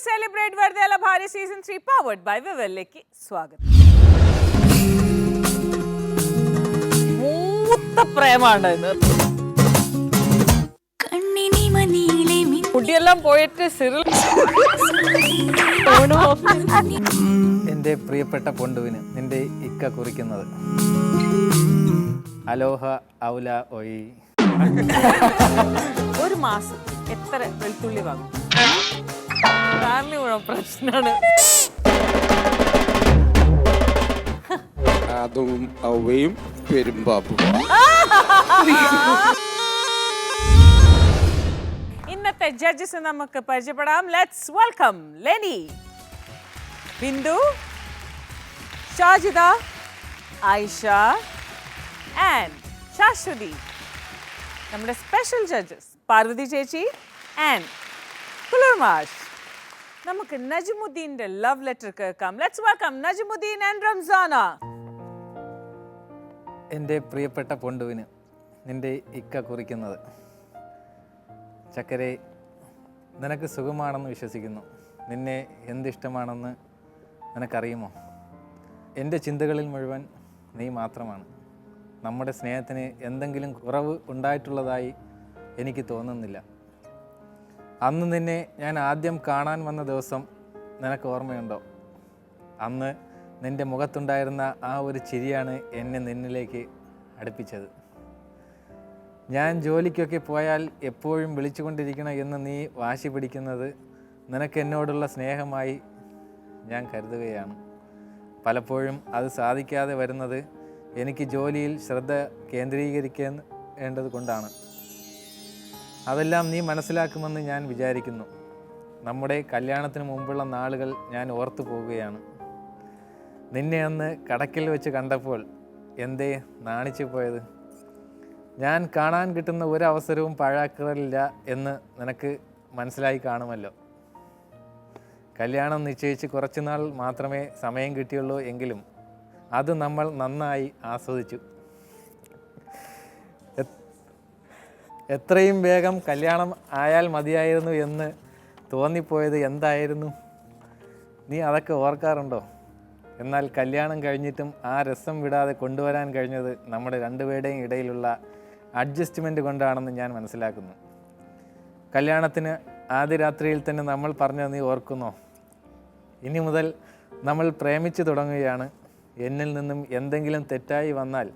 Celebrate വെറുതെ ഭാര്യ season 3 powered by വിവലിലേക്ക് സ്വാഗതം. മൂത്ത പ്രേമാണ് ഇത്. കുട്ടിയെല്ലാം പോയിട്ട് സിറിൽ എൻ്റെ പ്രിയപ്പെട്ട പൊണ്ടുവിന് നിന്റെ ഇക്ക കുറിക്കുന്നത് അലോഹ ഔല ഒയ്. ഒരു മാസം എത്ര വെളുത്തുള്ളി വാങ്ങും? ഫാമിലി മുഴുവൻ പ്രശ്നമാണ്. അതും അവയും പെരുമ്പാപ്പും. ഇന്നത്തെ ജഡ്ജസ് നമുക്ക് പരിചയപ്പെടാം. Let's welcome Leni, Bindu, Shajida, Ayisha and Shashwathi. നമ്മുടെ സ്പെഷ്യൽ ജഡ്ജസ് പാർവതി ചേച്ചി ആൻഡ് കുളിർമാഷ്. നമുക്ക് നജ്മുദ്ദീന്റെ ലവ് ലെറ്റർ കേൾക്കാം. Let's welcome Najmuddeen and Ramsana. എൻ്റെ പ്രിയപ്പെട്ട പൊണ്ടുവിന് നിന്റെ ഇക്ക കുറിക്കുന്നത് ചക്കരെ, നിനക്ക് സുഖമാണെന്ന് വിശ്വസിക്കുന്നു. നിന്നെ എന്തിഷ്ടമാണെന്ന് നിനക്കറിയുമോ? എൻ്റെ ചിന്തകളിൽ മുഴുവൻ നീ മാത്രമാണ്. നമ്മുടെ സ്നേഹത്തിന് എന്തെങ്കിലും കുറവ് ഉണ്ടായിട്ടുള്ളതായി എനിക്ക് തോന്നുന്നില്ല. അന്ന് നിന്നെ ഞാൻ ആദ്യം കാണാൻ വന്ന ദിവസം നിനക്ക് ഓർമ്മയുണ്ടോ? അന്ന് നിൻ്റെ മുഖത്തുണ്ടായിരുന്ന ആ ഒരു ചിരിയാണ് എന്നെ നിന്നിലേക്ക് അടുപ്പിച്ചത്. ഞാൻ ജോലിക്കൊക്കെ പോയാൽ എപ്പോഴും വിളിച്ചുകൊണ്ടിരിക്കണം എന്ന് നീ വാശി പിടിക്കുന്നത് നിനക്ക് എന്നോടുള്ള സ്നേഹമായി ഞാൻ കരുതുകയാണ്. പലപ്പോഴും അത് സാധിക്കാതെ വരുന്നത് എനിക്ക് ജോലിയിൽ ശ്രദ്ധ കേന്ദ്രീകരിക്കേണ്ടത് കൊണ്ടാണ്. അതെല്ലാം നീ മനസ്സിലാക്കുമെന്ന് ഞാൻ വിചാരിക്കുന്നു. നമ്മുടെ കല്യാണത്തിന് മുമ്പുള്ള നാളുകൾ ഞാൻ ഓർത്തു പോവുകയാണ്. നിന്നെ അന്ന് കടക്കിൽ വെച്ച് കണ്ടപ്പോൾ എന്തേ നാണിച്ചു പോയത്? ഞാൻ കാണാൻ കിട്ടുന്ന ഒരവസരവും പാഴാക്കാറില്ല എന്ന് നിനക്ക് മനസ്സിലായി കാണുമല്ലോ. കല്യാണം നിശ്ചയിച്ച് കുറച്ചുനാൾ മാത്രമേ സമയം കിട്ടിയുള്ളൂ എങ്കിലും അത് നമ്മൾ നന്നായി ആസ്വദിച്ചു. എത്രയും വേഗം കല്യാണം ആയാൽ മതിയായിരുന്നു എന്ന് തോന്നിപ്പോയത് എന്തായിരുന്നു? നീ അതൊക്കെ ഓർക്കാറുണ്ടോ? എന്നാൽ കല്യാണം കഴിഞ്ഞിട്ടും ആ രസം വിടാതെ കൊണ്ടുവരാൻ കഴിഞ്ഞത് നമ്മുടെ രണ്ടുപേരുടെയും ഇടയിലുള്ള അഡ്ജസ്റ്റ്മെൻറ്റ് കൊണ്ടാണെന്ന് ഞാൻ മനസ്സിലാക്കുന്നു. കല്യാണത്തിന് ആദ്യ രാത്രിയിൽ തന്നെ നമ്മൾ പറഞ്ഞത് നീ ഓർക്കുന്നോ? ഇനി മുതൽ നമ്മൾ പ്രേമിച്ചു തുടങ്ങുകയാണ്. എന്നിൽ നിന്നും എന്തെങ്കിലും തെറ്റായി വന്നാൽ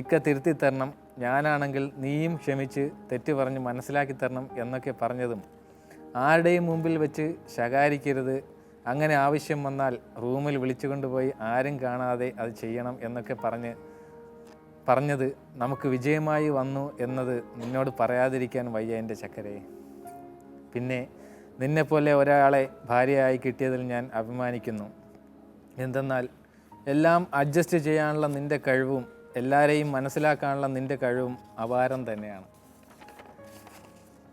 ഇക്ക തിരുത്തി തരണം, ഞാനാണെങ്കിൽ നീയും ക്ഷമിച്ച് തെറ്റ് പറഞ്ഞ് മനസ്സിലാക്കി തരണം എന്നൊക്കെ പറഞ്ഞതും ആരുടെയും മുമ്പിൽ വെച്ച് ശകാരിക്കരുത്, അങ്ങനെ ആവശ്യം വന്നാൽ റൂമിൽ വിളിച്ചു കൊണ്ടുപോയി ആരും കാണാതെ അത് ചെയ്യണം എന്നൊക്കെ പറഞ്ഞത് നമുക്ക് വിജയമായി വന്നു എന്നത് നിന്നോട് പറയാതിരിക്കാൻ വയ്യ എൻ്റെ ചക്കരെ. പിന്നെ നിന്നെപ്പോലെ ഒരാളെ ഭാര്യയായി കിട്ടിയതിൽ ഞാൻ അഭിമാനിക്കുന്നു. എന്തെന്നാൽ എല്ലാം അഡ്ജസ്റ്റ് ചെയ്യാനുള്ള നിൻ്റെ കഴിവും എല്ലാവരെയും മനസ്സിലാക്കാനുള്ള നിൻ്റെ കഴിവും അപാരം തന്നെയാണ്.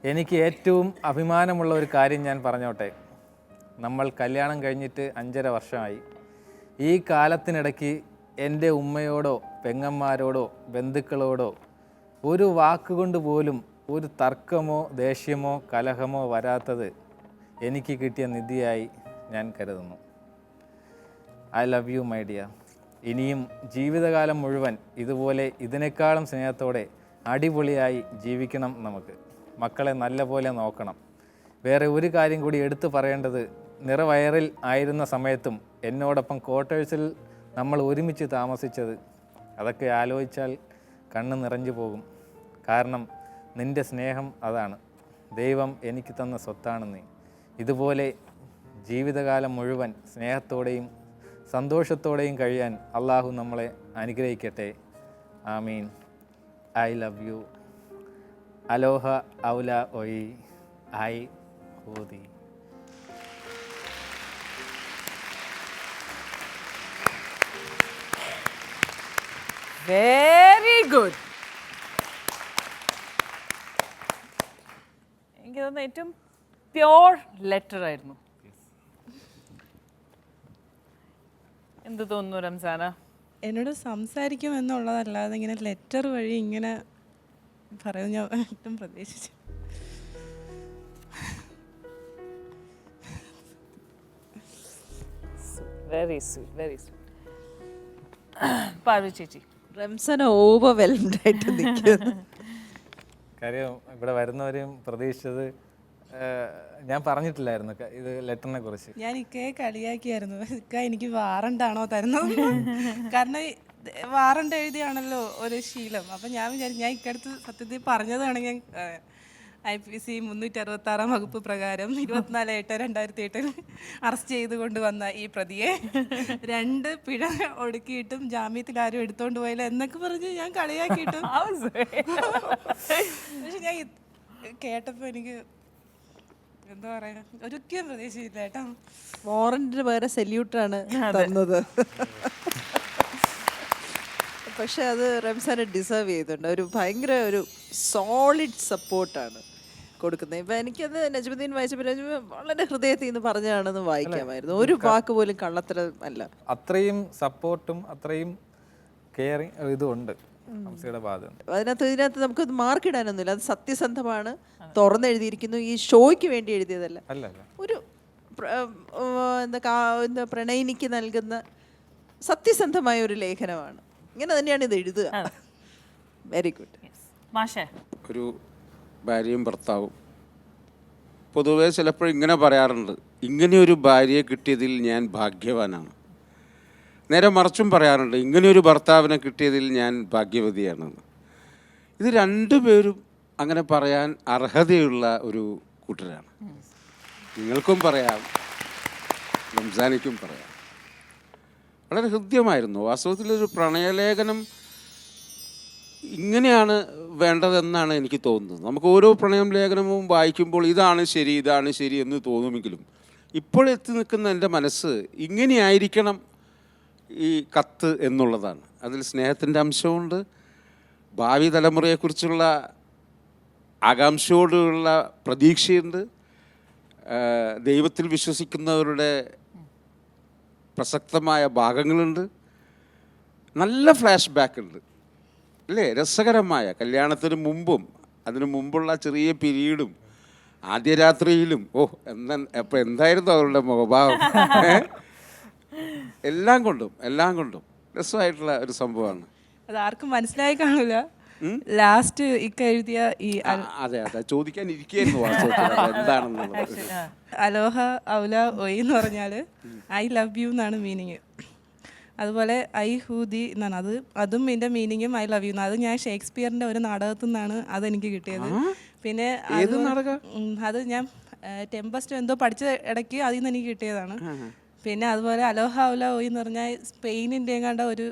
എനിക്ക് ഏറ്റവും അഭിമാനമുള്ള ഒരു കാര്യം ഞാൻ പറഞ്ഞോട്ടെ. നമ്മൾ കല്യാണം കഴിഞ്ഞിട്ട് 5.5 വർഷമായി. ഈ കാലത്തിനിടയ്ക്ക് എൻ്റെ ഉമ്മയോടോ പെങ്ങന്മാരോടോ ബന്ധുക്കളോടോ ഒരു വാക്കുകൊണ്ട് പോലും ഒരു തർക്കമോ ദേഷ്യമോ കലഹമോ വരാത്തത് എനിക്ക് കിട്ടിയ നിധിയായി ഞാൻ കരുതുന്നു. I love you my dear. ഇനിയും ജീവിതകാലം മുഴുവൻ ഇതുപോലെ ഇതിനേക്കാളും സ്നേഹത്തോടെ അടിപൊളിയായി ജീവിക്കണം. നമുക്ക് മക്കളെ നല്ലപോലെ നോക്കണം. വേറെ ഒരു കാര്യം കൂടി എടുത്തു പറയേണ്ടത്, നിറവയറിൽ ആയിരുന്ന സമയത്തും എന്നോടൊപ്പം ക്വാർട്ടേഴ്സിൽ നമ്മൾ ഒരുമിച്ച് താമസിച്ചത്, അതൊക്കെ ആലോചിച്ചാൽ കണ്ണ് നിറഞ്ഞു പോകും. കാരണം നിൻ്റെ സ്നേഹം അതാണ്. ദൈവം എനിക്ക് തന്ന സ്വത്താണ് നീ. ഇതുപോലെ ജീവിതകാലം മുഴുവൻ സ്നേഹത്തോടെയും സന്തോഷത്തോടെയും കഴിയാൻ അള്ളാഹു നമ്മളെ അനുഗ്രഹിക്കട്ടെ. ആമീൻ. I love you. അലോഹ ഔല ഒയ് ഐ ഹൂദി. Very good. എനിക്ക് തോന്നുന്നു ഏറ്റവും പ്യോർ ലെറ്റർ ആയിരുന്നു. എന്ത് തോന്നുന്നു റംസാന? എന്നോട് സംസാരിക്കും എന്നുള്ളതല്ലാതെ ഇങ്ങനെ ലെറ്റർ വഴി ഇങ്ങനെ പറയുന്നത് ഞാൻ ഒട്ടും പ്രതീക്ഷിച്ചു. Very sweet, very sweet. Parvathy ചേച്ചി. റംസാൻ ഓവർവെൽംഡ് ആയിട്ട് നിൽക്കുന്നു. കാര്യം ഇവിടെ വരുന്നവരെയും പ്രതീക്ഷിച്ചത് ഞാൻ പറഞ്ഞിട്ടില്ലായിരുന്നു ഇത് ലെറ്ററിനെ കുറിച്ച്. ഞാൻ ഇക്കയെ കളിയാക്കിയായിരുന്നു, ഇക്ക എനിക്ക് വാറണ്ടാണോ തരുന്നത്, കാരണം വാറണ്ട് എഴുതിയാണല്ലോ ഒരു ശീലം. അപ്പം ഞാൻ വിചാരിച്ചു, ഞാൻ ഇക്കടുത്ത് സത്യത്തിൽ പറഞ്ഞതാണെങ്കിൽ IPC 366 വകുപ്പ് പ്രകാരം 24/8/2008 അറസ്റ്റ് ചെയ്ത് കൊണ്ടുവന്ന ഈ പ്രതിയെ 2 പിഴ ഒടുക്കിയിട്ടും ജാമ്യത്തിൽ ആരും എടുത്തോണ്ട് പോയില്ല എന്നൊക്കെ പറഞ്ഞ് ഞാൻ കളിയാക്കിയിട്ടും. പക്ഷെ ഞാൻ കേട്ടപ്പോൾ എനിക്ക് എന്താ പറയാ, ഒരിക്കലും പ്രതീക്ഷിച്ചില്ല കേട്ടോ. വാറന്റിന് പകരം സല്യൂട്ടാണ് തന്നത്. പക്ഷെ അത് റംസാനെ ഡിസേർവ് ചെയ്തിട്ടുണ്ട്. ഒരു ഭയങ്കര ഒരു സോളിഡ് സപ്പോർട്ടാണ് കൊടുക്കുന്നത്. ഇപ്പം എനിക്കത് നജ്മുദ്ദീൻ വായിച്ചപ്പോൾ വളരെ ഹൃദയത്തിൽ നിന്ന് പറഞ്ഞതാണെന്ന് വായിക്കാമായിരുന്നു. ഒരു വാക്ക് പോലും കള്ളത്തരം അല്ല. അത്രയും സപ്പോർട്ടും അത്രയും കെയറിങ് ഇതും ഉണ്ട് ഹംസയുടെ ഭാഗത്ത്. ഇതിനകത്ത് നമുക്ക് മാർക്ക് ഇടാനൊന്നുമില്ല. അത് സത്യസന്ധമാണ്, തുറന്നെഴുതിയിരിക്കുന്നു. ഈ ഷോയ്ക്ക് വേണ്ടി എഴുതിയതല്ല. ഒരു എന്താ പ്രണയിനിക്ക് നൽകുന്ന സത്യസന്ധമായ ഒരു ലേഖനമാണ്. ഇങ്ങനെ തന്നെയാണ് ഇത് എഴുതുക. Very good. ഒരു ഭാര്യയും ഭർത്താവും പൊതുവെ ചിലപ്പോൾ ഇങ്ങനെ പറയാറുണ്ട്, ഇങ്ങനെയൊരു ഭാര്യയെ കിട്ടിയതിൽ ഞാൻ ഭാഗ്യവാനാണ്. നേരെ മറിച്ചും പറയാറുണ്ട്, ഇങ്ങനെയൊരു ഭർത്താവിനെ കിട്ടിയതിൽ ഞാൻ ഭാഗ്യവതിയാണെന്ന്. ഇത് രണ്ടുപേരും അങ്ങനെ പറയാൻ അർഹതയുള്ള ഒരു കൂട്ടരാണ്. നിങ്ങൾക്കും പറയാം, റംസാനിക്കും പറയാം. വളരെ ഹൃദ്യമായിരുന്നു. വാസ്തവത്തിലൊരു പ്രണയലേഖനം ഇങ്ങനെയാണ് വേണ്ടതെന്നാണ് എനിക്ക് തോന്നുന്നത്. നമുക്ക് ഓരോ പ്രണയം ലേഖനവും വായിക്കുമ്പോൾ ഇതാണ് ശരി, ഇതാണ് ശരി എന്ന് തോന്നുമെങ്കിലും ഇപ്പോൾ എത്തി നിൽക്കുന്ന എൻ്റെ മനസ്സ് ഇങ്ങനെയായിരിക്കണം ഈ കത്ത് എന്നുള്ളതാണ്. അതിൽ സ്നേഹത്തിൻ്റെ അംശമുണ്ട്, ഭാവി തലമുറയെക്കുറിച്ചുള്ള ആകാംക്ഷയോടുള്ള പ്രതീക്ഷയുണ്ട്, ദൈവത്തിൽ വിശ്വസിക്കുന്നവരുടെ പ്രസക്തമായ ഭാഗങ്ങളുണ്ട്, നല്ല ഫ്ലാഷ് ബാക്ക് ഉണ്ട് അല്ലേ, രസകരമായ കല്യാണത്തിന് മുമ്പും അതിനു മുമ്പുള്ള ചെറിയ പീരീഡും ആദ്യ രാത്രിയിലും അപ്പോൾ എന്തായിരുന്നു അവരുടെ മുഖഭാവം, എല്ലാം കൊണ്ടും രസമായിട്ടുള്ള ഒരു സംഭവമാണ്. അത് ആർക്കും മനസ്സിലായി കാണില്ല. ലാസ്റ്റ് ഇക്ക എഴുതിയ ഈ അതെ ചോദിക്കാൻ ഇരിക്കുകയായിരുന്നു എന്താണെന്നുള്ളത്. അലോഹ ഔല ഒയ് എന്ന് പറഞ്ഞാൽ ഐ ലവ് യു എന്നാണ് മീനിങ്. അതുപോലെ ഐ ഹൂദി എന്നാണ്, അതും എൻ്റെ മീനിങ്ങും ഐ ലവ് യു എന്നാണ്. അത് ഞാൻ ഷേക്സ്പിയറിൻ്റെ ഒരു നാടകത്തിൽ നിന്നാണ് അതെനിക്ക് കിട്ടിയത്. പിന്നെ അത് ഞാൻ ടെമ്പസ്റ്റ് എന്തോ പഠിച്ച ഇടയ്ക്ക് അതിൽ നിന്ന് എനിക്ക് കിട്ടിയതാണ്. പിന്നെ അതുപോലെ അലോഹ ഔല ഒയ് എന്ന് പറഞ്ഞാൽ സ്പെയിനിൻ്റെ കണ്ട ഒരു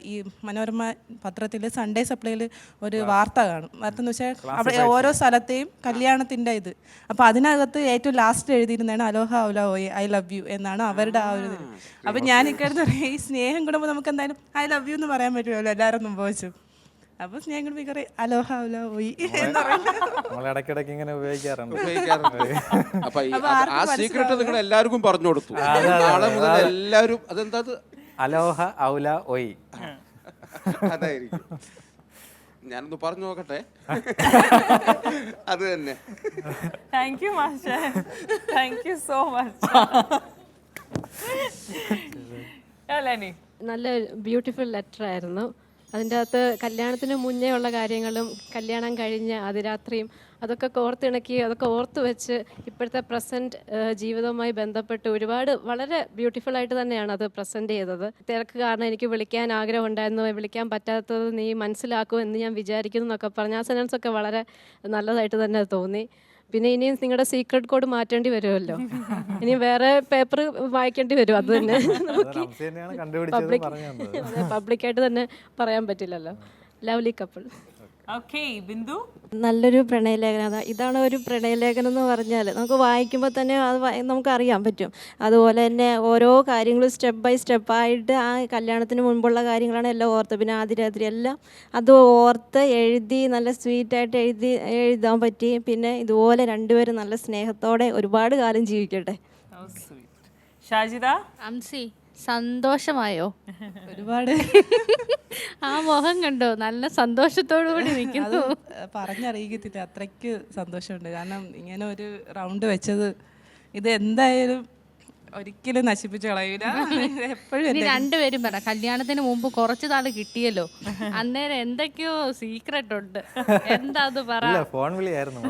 ഈ മനോരമ പത്രത്തിൽ സൺഡേ സപ്ലൈയിൽ ഒരു വാർത്ത കാണും. വാർത്ത എന്ന് വെച്ചാൽ അവിടെ ഓരോ സ്ഥലത്തെയും കല്യാണത്തിൻ്റെ ഇത്. അപ്പോൾ അതിനകത്ത് ഏറ്റവും ലാസ്റ്റ് എഴുതിയിരുന്നതാണ് അലോഹ ഔല ഓയ് ഐ ലവ് യു എന്നാണ് അവരുടെ ആ ഒരു ഇത്. അപ്പം ഞാൻ ഇക്കടുത്ത് പറയാം, ഈ സ്നേഹം കൂടുമ്പോൾ നമുക്ക് എന്തായാലും ഐ ലവ് യു എന്ന് പറയാൻ പറ്റുമല്ലോ എല്ലാവരും മുമ്പ് വെച്ചു. അപ്പോൾ സ്നേഹം കൂടുമ്പോൾ ഇക്കറി അലോഹ ഔല ഓയ് എന്ന് പറയുന്നത് ഇടയ്ക്കിടയ്ക്ക് ഇങ്ങനെ ഉപയോഗിക്കാറുണ്ട്. അപ്പൊ ആ സീക്രട്ട് നിങ്ങൾ എല്ലാവർക്കും പറഞ്ഞു കൊടുത്തു. നാളെ മുതൽ എല്ലാവരും അതെന്താ അലോഹ ഔല ഒയ് അതായിരിക്കും. ഞാനൊന്ന് പറഞ്ഞു നോക്കട്ടെ. അത് തന്നെ. Thank you master, thank you so much. നല്ല ബ്യൂട്ടിഫുൾ ലെറ്റർ ആയിരുന്നു. അതിൻ്റെ അകത്ത് കല്യാണത്തിന് മുന്നേ ഉള്ള കാര്യങ്ങളും കല്യാണം കഴിഞ്ഞ അതിരാത്രിയും അതൊക്കെ കോർത്തിണക്കി അതൊക്കെ ഓർത്ത് വെച്ച് ഇപ്പോഴത്തെ പ്രസൻറ്റ് ജീവിതവുമായി ബന്ധപ്പെട്ട് ഒരുപാട് വളരെ ബ്യൂട്ടിഫുള്ളായിട്ട് തന്നെയാണ് അത് പ്രസൻറ്റ് ചെയ്തത്. തിരക്ക് കാരണം എനിക്ക് വിളിക്കാൻ ആഗ്രഹം ഉണ്ടായിരുന്നു, വിളിക്കാൻ പറ്റാത്തത് നീ മനസ്സിലാക്കും എന്ന് ഞാൻ വിചാരിക്കുന്നു എന്നൊക്കെ പറഞ്ഞ ആ സെൻറ്റൻസൊക്കെ വളരെ നല്ലതായിട്ട് തന്നെ തോന്നി. പിന്നെ ഇനി നിങ്ങളുടെ സീക്രട്ട് കോഡ് മാറ്റേണ്ടി വരുമല്ലോ, ഇനി വേറെ പേപ്പർ വായിക്കേണ്ടി വരും. അത് തന്നെ പബ്ലിക്കായിട്ട് തന്നെ പറയാൻ പറ്റില്ലല്ലോ. Lovely couple. നല്ലൊരു പ്രണയലേഖനം. ഇതാണ് ഒരു പ്രണയലേഖനം എന്ന് പറഞ്ഞാൽ നമുക്ക് വായിക്കുമ്പോൾ തന്നെ അത് നമുക്ക് അറിയാൻ പറ്റും. അതുപോലെ തന്നെ ഓരോ കാര്യങ്ങളും സ്റ്റെപ്പ് ബൈ സ്റ്റെപ്പായിട്ട് ആ കല്യാണത്തിന് മുൻപുള്ള കാര്യങ്ങളാണ് എല്ലാം ഓർത്ത്. പിന്നെ ആദ്യരാത്രി എല്ലാം അത് ഓർത്ത് എഴുതി നല്ല സ്വീറ്റായിട്ട് എഴുതാൻ പറ്റി. പിന്നെ ഇതുപോലെ രണ്ടുപേരും നല്ല സ്നേഹത്തോടെ ഒരുപാട് കാലം ജീവിക്കട്ടെ. അംസി സന്തോഷമായോ? ഒരുപാട്. ആ മുഖം കണ്ടോ, നല്ല സന്തോഷത്തോടു കൂടി നിൽക്കുന്നു. പറഞ്ഞറിയിക്കത്തില്ല, അത്രയ്ക്ക് സന്തോഷമുണ്ട്. കാരണം ഇങ്ങനെ ഒരു റൗണ്ട് വെച്ചത് ഇത് എന്തായാലും ഒരിക്കലും നശിപ്പിച്ച് കളയൂല. എപ്പോഴും ഇനി രണ്ടുപേരും പറ, കല്യാണത്തിന് മുമ്പ് കുറച്ച് നാള് കിട്ടിയല്ലോ, അന്നേരം എന്തൊക്കെയോ സീക്രട്ട് ഉണ്ട്, എന്താ അത് പറ. ഫോൺ വിളിയായിരുന്നു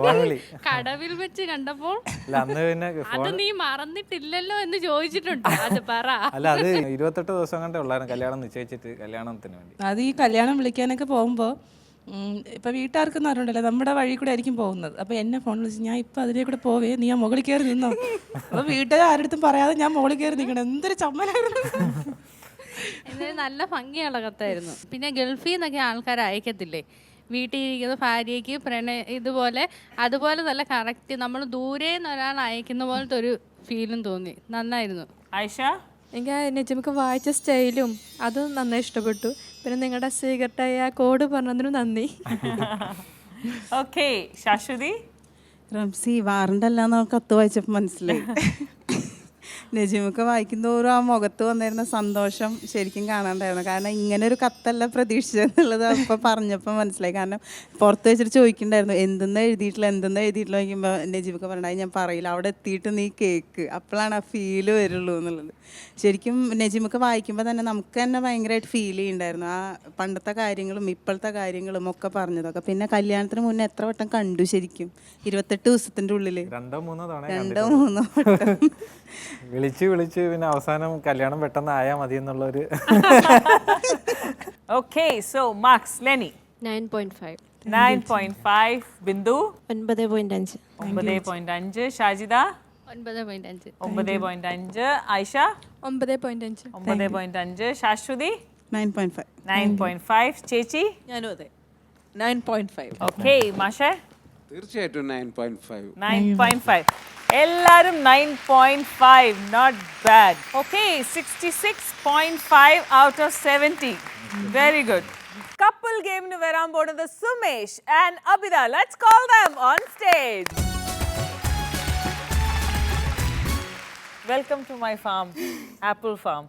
ഫോൺ വിളി. കടവിൽ വെച്ച് കണ്ടപ്പോൾ അല്ല അന്ന് പിന്നെ അത് നീ മറന്നിട്ടില്ലല്ലോ എന്ന് ചോദിച്ചിട്ടുണ്ട്, അത് പറ. അല്ല അത് 28 ദിവസം കണ്ടേ ഉള്ളായിരുന്നു കല്യാണം നിശ്ചയിച്ചിട്ട്, കല്യാണത്തിന് വേണ്ടി. അത് ഈ കല്യാണം വിളിക്കാനൊക്കെ പോകുമ്പോൾ ഇപ്പം വീട്ടുകാർക്കൊന്നും അറിയണ്ടല്ലോ, നമ്മുടെ വഴി കൂടെ ആയിരിക്കും പോകുന്നത്. അപ്പോൾ എന്നെ ഫോൺ വിളിച്ച് ഞാൻ ഇപ്പം അതിലേ കൂടെ പോവേ, നീ ആ മുകളിൽ കയറി നിന്നോ. അപ്പോൾ വീട്ടുകാർ ആരുടെ പറയാതെ ഞാൻ മുകളിൽ കയറി നിൽക്കണം. എന്തൊരു ചമ്മലായിരുന്നു. എന്തായാലും നല്ല ഭംഗിയുള്ള കത്തായിരുന്നു. പിന്നെ ഗൾഫിൽ നിന്നൊക്കെ ആൾക്കാർ അയക്കത്തില്ലേ, വീട്ടിൽ ഇരിക്കുന്ന ഭാര്യയ്ക്ക് ഇതുപോലെ അതുപോലെ നല്ല കറക്റ്റ് നമ്മൾ ദൂരെ നിന്ന് ഒരാൾ അയക്കുന്ന പോലത്തെ ഒരു ഫീലും തോന്നി. നന്നായിരുന്നു. ആയിഷ? എനിക്ക് നെജിമക്ക് വായിച്ച സ്റ്റൈലും അതും നന്നായി ഇഷ്ടപ്പെട്ടു. പിന്നെ നിങ്ങളുടെ സീക്രട്ടായ കോഡ് പറഞ്ഞതിനും നന്ദി. ഓക്കെ, ശാശ്വതി? റംസി വാറണ്ടല്ലാന്ന് കത്ത് വായിച്ചപ്പോൾ മനസ്സിലായി. നജിമൊക്കെ വായിക്കുന്തോറും ആ മുഖത്ത് വന്നിരുന്ന സന്തോഷം ശരിക്കും കാണാണ്ടായിരുന്നു. കാരണം ഇങ്ങനെ ഒരു കത്തല്ല പ്രതീക്ഷിച്ചതെന്നുള്ളത് അപ്പോൾ പറഞ്ഞപ്പോൾ മനസ്സിലായി. കാരണം പുറത്ത് വെച്ചിട്ട് ചോദിക്കണ്ടായിരുന്നു എന്തെന്ന് എഴുതിയിട്ടില്ല ചോദിക്കുമ്പോൾ നജിമൊക്കെ പറഞ്ഞാൽ ഞാൻ പറയില്ല, അവിടെ എത്തിയിട്ട് നീ കേക്ക്, അപ്പോഴാണ് ആ ഫീല് വരുള്ളൂ എന്നുള്ളത്. ശരിക്കും നജിമൊക്കെ വായിക്കുമ്പോൾ തന്നെ നമുക്ക് തന്നെ ഭയങ്കരമായിട്ട് ഫീൽ ചെയ്യുന്നുണ്ടായിരുന്നു. ആ പണ്ടത്തെ കാര്യങ്ങളും ഇപ്പോഴത്തെ കാര്യങ്ങളും ഒക്കെ പറഞ്ഞതൊക്കെ. പിന്നെ കല്യാണത്തിന് മുന്നേ എത്ര വട്ടം കണ്ടു ശരിക്കും? 28 ദിവസത്തിൻ്റെ ഉള്ളിൽ 2-3 തവണ 2-3 വട്ടം വിളിച്ച് പിന്നെ അവസാനം കല്യാണം പെട്ടെന്ന് ആയാൽ മതി എന്നുള്ളൊരു. Okay, so marks. Leni? 9.5. 9.5. Bindu? 9.5. 9.5. Shajida? 9.5. 9.5. Ayisha? 9.5. 9.5. Shashwathi? 9.5. 9.5. ചേച്ചി? ഞാനും അതെ 9.5. ഓക്കെ, മാഷേ? തീർച്ചയായിട്ടും 9.5. 9.5. എല്ലാരും 9.5. Not bad. Okay, 66.5 out of 70. Very good. Couple ഗെയിമിന് വരാൻ പോകുന്നത് Sumesh and Abitha. Let's call them on stage. Welcome to my farm, apple farm.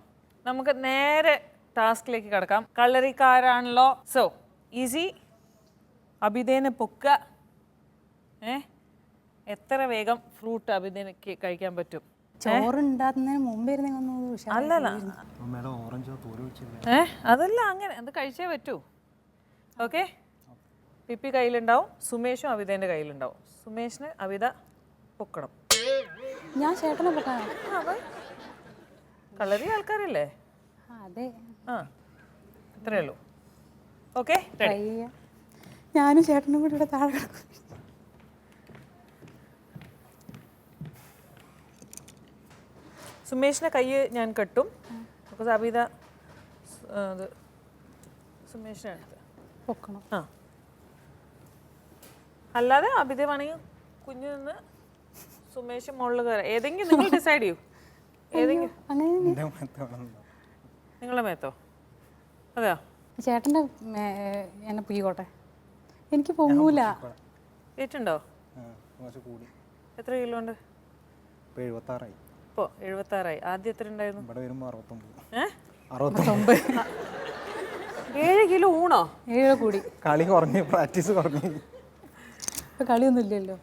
നമുക്ക് നേരെ ടാസ്കിലേക്ക് കടക്കാം. കളറിക്കാരാണല്ലോ. So easy. അബിതേനെ പൊക്ക. എത്ര വേഗം ഫ്രൂട്ട് അബിതേനക്ക് കഴിക്കാൻ പറ്റും? ചോറുണ്ടാകുന്നതിന് മുമ്പേ അല്ലല്ല, അതല്ല, അങ്ങനെ അത് കഴിച്ചേ പറ്റൂ. ഓക്കെ, പിപ്പി കയ്യിലുണ്ടാവും, സുമേഷും അബിതേൻ്റെ കയ്യിലുണ്ടാവും. സുമേഷിന് അബിത പൊക്കണം. ഞാൻ ചേട്ടനെ പൊക്കാൻ. കളറി ആൾക്കാരല്ലേ? അതെ, ആ അത്രേ ഉള്ളൂ. ഓക്കെ, ഞാനും ചേട്ടനും കൂടി ഇവിടെ താഴെ. സുമേഷിൻ്റെ കൈ ഞാൻ കെട്ടും. ബിക്കോസ് അബിത അത് സുമേഷിനെ അടുത്ത് പൊക്കണം. ആ, അല്ലാതെ അബിത വേണമെങ്കിൽ കുഞ്ഞു നിന്ന് സുമേഷ് മുകളിൽ കയറാം. ഏതെങ്കിലും നിങ്ങൾ ഡിസൈഡ് ചെയ്യൂ. ഏതെങ്കിലും നിങ്ങളുടെ മേത്തോ? അതെയോ? ചേട്ടൻ്റെ എന്നെ പൊയ്ക്കോട്ടെ, എനിക്ക് പൊങ്ങൂല. ഏറ്റുണ്ടോ? എത്ര കിലോ ഉണ്ട്? 76 ഇപ്പോൾ 76. ആദ്യം എത്ര ഉണ്ടായിരുന്നു? 7 കിലോ ഊണോ? 7 കൂടി. കളി കുറഞ്ഞ്, പ്രാക്ടീസ് കുറഞ്ഞ്. ഇപ്പം കളിയൊന്നും ഇല്ലല്ലോ,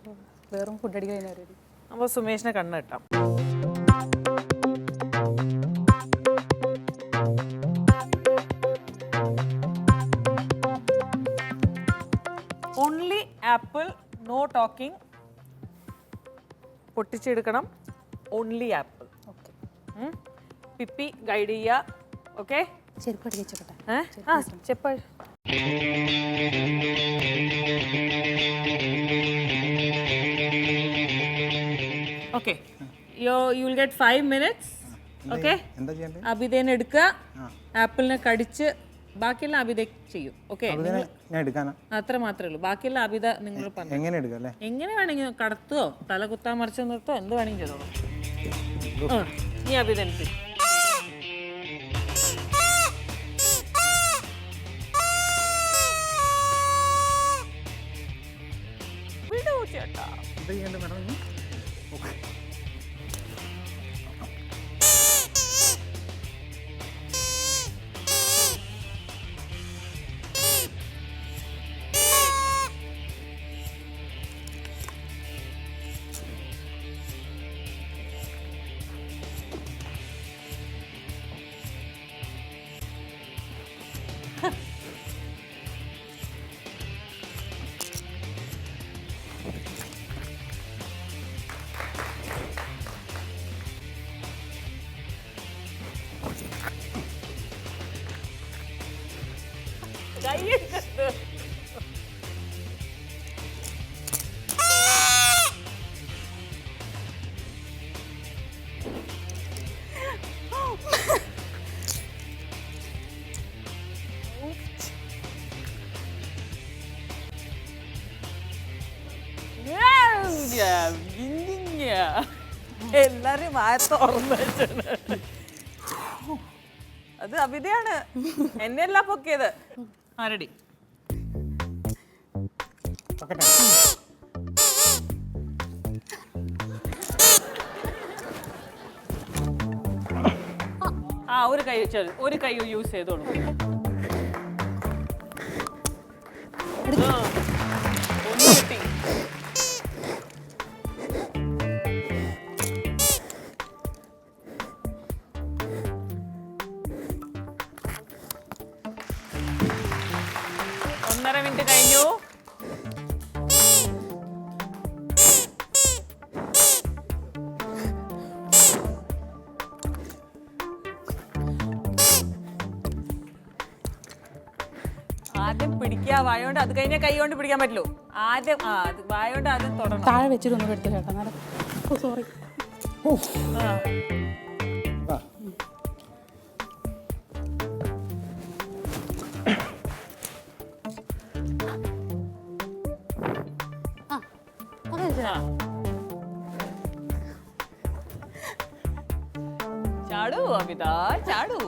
വേറും ഫുഡ് അടിക്കാൻ. അപ്പോൾ സുമേഷിനെ കണ്ണ് കിട്ടാം. Only apple, no talking. പൊട്ടിച്ചെടുക്കണം. Only apple. ഓക്കെ, പിപ്പി ഗൈഡ് ചെയ്യുക. ഓക്കെ, ചെരുപ്പടി വെച്ചോട്ടെ. ആ ചെപ്പ. Okay, you will get 5 minutes. Okay, അബിതേനെ എടുക്കുക, ആപ്പിളിനെ കടിച്ച് ബാക്കിയെല്ലാം അബിത ചെയ്യും. ഓക്കെ, അത്ര മാത്രമേ ഉള്ളൂ. ബാക്കിയെല്ലാം അബിത നിങ്ങൾ പറഞ്ഞു. എങ്ങനെ വേണമെങ്കിൽ കടത്തുവോ തല കുത്താൻ മറിച്ച് നിർത്തോ എന്ത് വേണമെങ്കിൽ ചെയ്തോളൂ. നീ അബിത എനിക്ക് വിടൂ ചേട്ടാ. എല്ലാരും വായ തുറന്നു വെച്ചാണ്. അത് അഭിതയാണ് എന്നെയല്ല പൊക്കിയത്. ആരടി ഒരു കൈ വെച്ചാൽ ഒരു കൈ യൂസ് ചെയ്തോളൂ. ഒന്ന് കിട്ടി. ഒന്നര മിനിറ്റ് കഴിഞ്ഞു. ആദ്യം പിടിക്കുക വായോണ്ട്, അത് കഴിഞ്ഞാൽ കൈ കൊണ്ട് പിടിക്കാൻ പറ്റുള്ളൂ. ആദ്യം വായോണ്ട് ആദ്യം തുടങ്ങണം. താഴെ വെച്ചിട്ടൊന്നും എടുത്തു ചേട്ടാ. സോറി. ചാടൂ അമിത, ചാടൂ.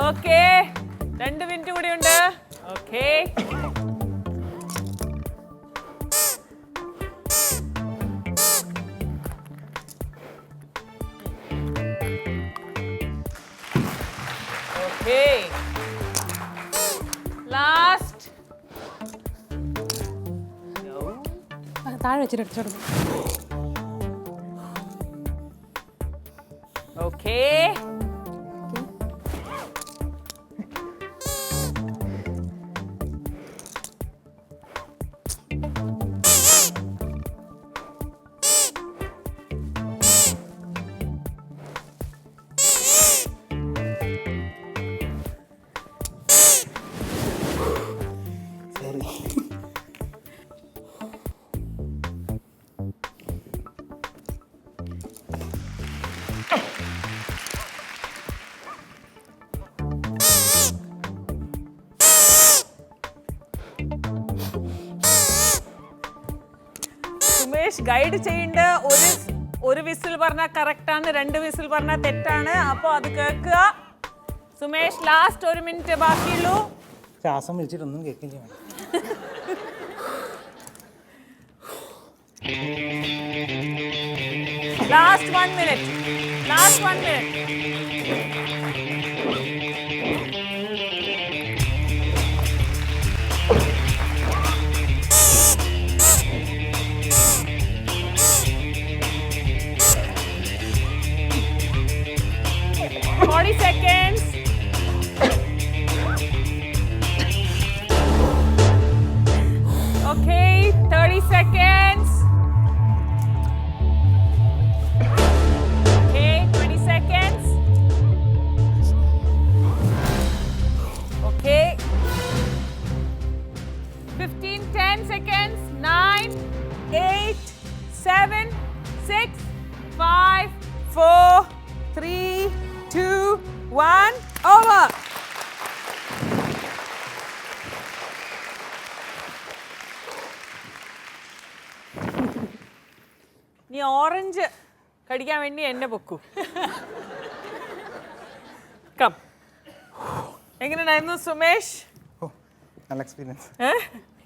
ഓക്കേ, 2 മിനിറ്റ് കൂടി ഉണ്ട്. Okay, okay, last. താഴെ വെച്ചിട്ട് എടുത്തോളൂ. ഓക്കേ, സുമേഷ് ഗൈഡ് ചെയ്യണ്ട. ഒരു വിസിൽ പറഞ്ഞാൽ കറക്റ്റ് ആണ്, 2 വിസിൽ പറഞ്ഞാൽ തെറ്റാണ്. അപ്പൊ അത് കേൾക്കുക. സുമേഷ് ലാസ്റ്റ് 1 മിനിറ്റ് ബാക്കിയുള്ളൂ. ശ്വാസം വിളിച്ചിട്ടൊന്നും കേൾക്കില്ല. Last 1 minute. Last 1 minute. seconds. Okay, 30 seconds. Okay, 20 seconds. Okay. 15, 10 seconds. 9, 8, 7, 6, 5, 4, 3, 2, 1. Over. നീ ഓറഞ്ച് കടിക്കാൻ വേണ്ടി എന്നെ പൊക്കൂ. കം. എങ്ങനെയായിരുന്നു സുമേഷ്? നല്ല എക്സ്പീരിയൻസ്.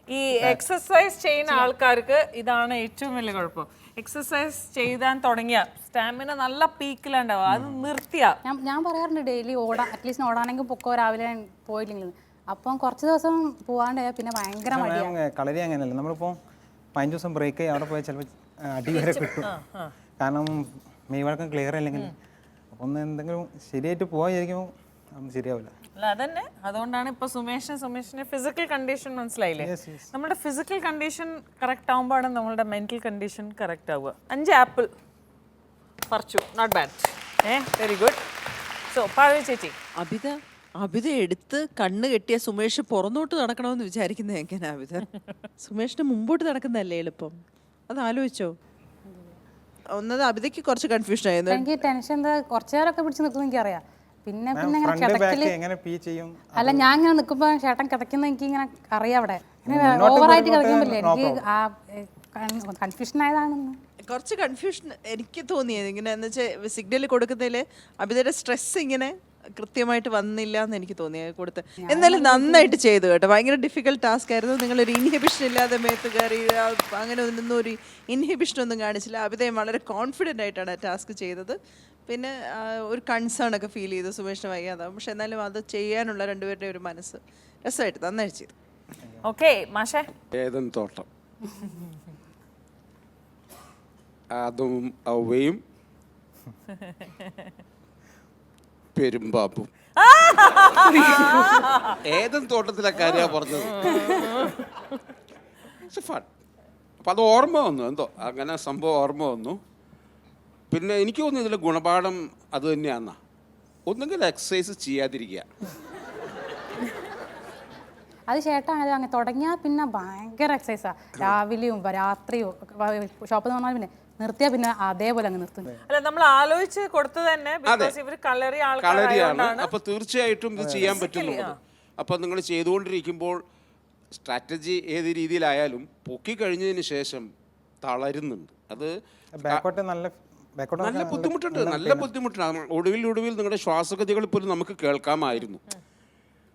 ഈ എക്സസൈസ് ചെയ്യുന്ന ആൾക്കാർക്ക് ഇതാണ് ഏറ്റവും വലിയ കുഴപ്പം. എക്സസൈസ് ചെയ്താൻ തുടങ്ങിയ സ്റ്റാമിന നല്ല പീക്കിലുണ്ടാവും, അത് നിർത്തിയാ. ഞാൻ പറയാറുണ്ട് ഡെയിലി ഓടാൻ, അറ്റ്ലീസ്റ്റ് ഓടാനെങ്കിൽ പൊക്കോ രാവിലെ പോയില്ലെങ്കിൽ. അപ്പം കുറച്ച് ദിവസം പോവാണ്ടായാൽ പിന്നെ ഭയങ്കര മടിയാണ്. കളരി അങ്ങനെയല്ല, നമ്മളിപ്പോൾ 5 ദിവസം ബ്രേക്ക് ആയി അവിടെ പോയാൽ ചിലപ്പോൾ അടി വരെ കിട്ടും. കാരണം മെയ് വഴക്കം ക്ലിയർ അല്ലെങ്കിൽ അപ്പം ഒന്ന് എന്തെങ്കിലും ശരിയായിട്ട് പോയിരിക്കുമ്പോൾ അതൊന്നും ശരിയാവില്ല. അല്ല അതന്നെ, അതുകൊണ്ടാണ് ഇപ്പൊ സുമേഷിന് ഫിസിക്കൽ കണ്ടീഷൻ മനസ്സിലായില്ലേ? നമ്മുടെ ഫിസിക്കൽ കണ്ടീഷൻ കറക്റ്റ് ആവുമ്പോഴാണ് നമ്മളുടെ മെന്റൽ കണ്ടീഷൻ കറക്റ്റ് ആവുക. 5 ആപ്പിൾ പറിച്ചു, not bad. Very good. So Parvathy ചേച്ചി. അബിത എടുത്ത് കണ്ണ് കെട്ടിയ സുമേഷ് പുറന്നോട്ട് നടക്കണമെന്ന് വിചാരിക്കുന്നത് എങ്ങനെയാ അബിത? സുമേഷിന് മുമ്പോട്ട് നടക്കുന്നതല്ലേ എളുപ്പം, അത് ആലോചിച്ചോ? ഒന്നത് അബിതയ്ക്ക് കുറച്ച് കൺഫ്യൂഷൻ ആയിരുന്നു. എനിക്ക് ടെൻഷൻ എന്താ, കുറച്ചു നേരമൊക്കെ പിടിച്ച് നിൽക്കുമ്പോൾ എനിക്കറിയാം, പിന്നെ പിന്നെ ഇങ്ങനെ ഫ്രണ്ട് ബാക്ക് കിടക്കല് എങ്ങനെ പീ ചെയ്യും? അല്ല ഞാൻ ഇങ്ങനെ നിൽക്കുമ്പോൾ ചേട്ടൻ കിടക്കുന്ന എനിക്ക് ഇങ്ങനെ അറിയാം അവിടെ ഇങ്ങനെ ഓവറായിട്ട് കിടക്കാൻ പറ്റില്ല എനിക്ക് ആ കൺഫ്യൂഷൻ ആയതാണെന്ന് കുറച്ച് കൺഫ്യൂഷൻ എനിക്ക് തോന്നിയത് ഇങ്ങനെ എന്ന് വെച്ചാൽ സിഗ്നൽ കൊടുക്കുന്നതിൽ അഭിതയുടെ സ്ട്രെസ് ഇങ്ങനെ കൃത്യമായിട്ട് വന്നില്ല എന്ന് എനിക്ക് തോന്നിയത് കൊടുത്ത്. എന്നാലും നന്നായിട്ട് ചെയ്തു കേട്ടോ. ഭയങ്കര ഡിഫിക്കൽട്ട് ടാസ്ക് ആയിരുന്നു. നിങ്ങളൊരു ഇൻഹിബിഷൻ ഇല്ലാതെ മേത്ത് കയറി അങ്ങനെ ഒന്നും ഒരു ഇൻഹിബിഷൻ ഒന്നും കാണിച്ചില്ല. അഭിതയും വളരെ കോൺഫിഡൻ്റ് ആയിട്ടാണ് ആ ടാസ്ക് ചെയ്തത്. പിന്നെ ഒരു കൺസേൺ ഒക്കെ ഫീൽ ചെയ്തു സുമേഷിന് വയ്യാതാവും. പക്ഷെ എന്നാലും അത് ചെയ്യാനുള്ള രണ്ടുപേരുടെ ഒരു മനസ്സ് രസമായിട്ട് നന്നായിട്ട് ചെയ്തു. ഓക്കെ മാഷേ. ഏതൻ തോട്ടം, ആദവും അവയും പെരുമ്പാപ്പും. ഏതൻ തോട്ടത്തിലെ കാര്യമാണ് പറഞ്ഞത്. അപ്പം അത് ഓർമ്മ വന്നു, എന്തോ അങ്ങനെ സംഭവം ഓർമ്മ വന്നു. പിന്നെ എനിക്ക് തോന്നുന്നു ഇതിലെ ഗുണപാഠം അത് തന്നെയാണെന്നാ. ഒന്നുകിൽ എക്സസൈസ് ചെയ്യാതിരിക്കുക. അത് ചേട്ടൻ അത് അങ്ങനെ തുടങ്ങിയാൽ പിന്നെ ഭയങ്കര എക്സസൈസാണ്. രാവിലെയും രാത്രിയും ഷോപ്പിൽ നിന്ന് പറഞ്ഞാൽ പിന്നെ നിർത്തിയാൽ പിന്നെ അതേപോലെ അങ്ങ് നിർത്തും. അല്ല നമ്മൾ ആലോചിച്ച് കൊടുത്തത് തന്നെ ഇവർ കളരിയാണ്. അപ്പൊ തീർച്ചയായിട്ടും ഇത് ചെയ്യാൻ പറ്റുന്നുള്ളത്. അപ്പൊ നിങ്ങൾ ചെയ്തുകൊണ്ടിരിക്കുമ്പോൾ സ്ട്രാറ്റജി ഏത് രീതിയിലായാലും പൊക്കി കഴിഞ്ഞതിന് ശേഷം തളരുന്നുണ്ട്. അത് നല്ല ബുദ്ധിമുട്ടുണ്ട്, നല്ല ബുദ്ധിമുട്ടാണ്. ഒടുവിൽ നിങ്ങളുടെ ശ്വാസഗതികൾ പോലും നമുക്ക് കേൾക്കാമായിരുന്നു.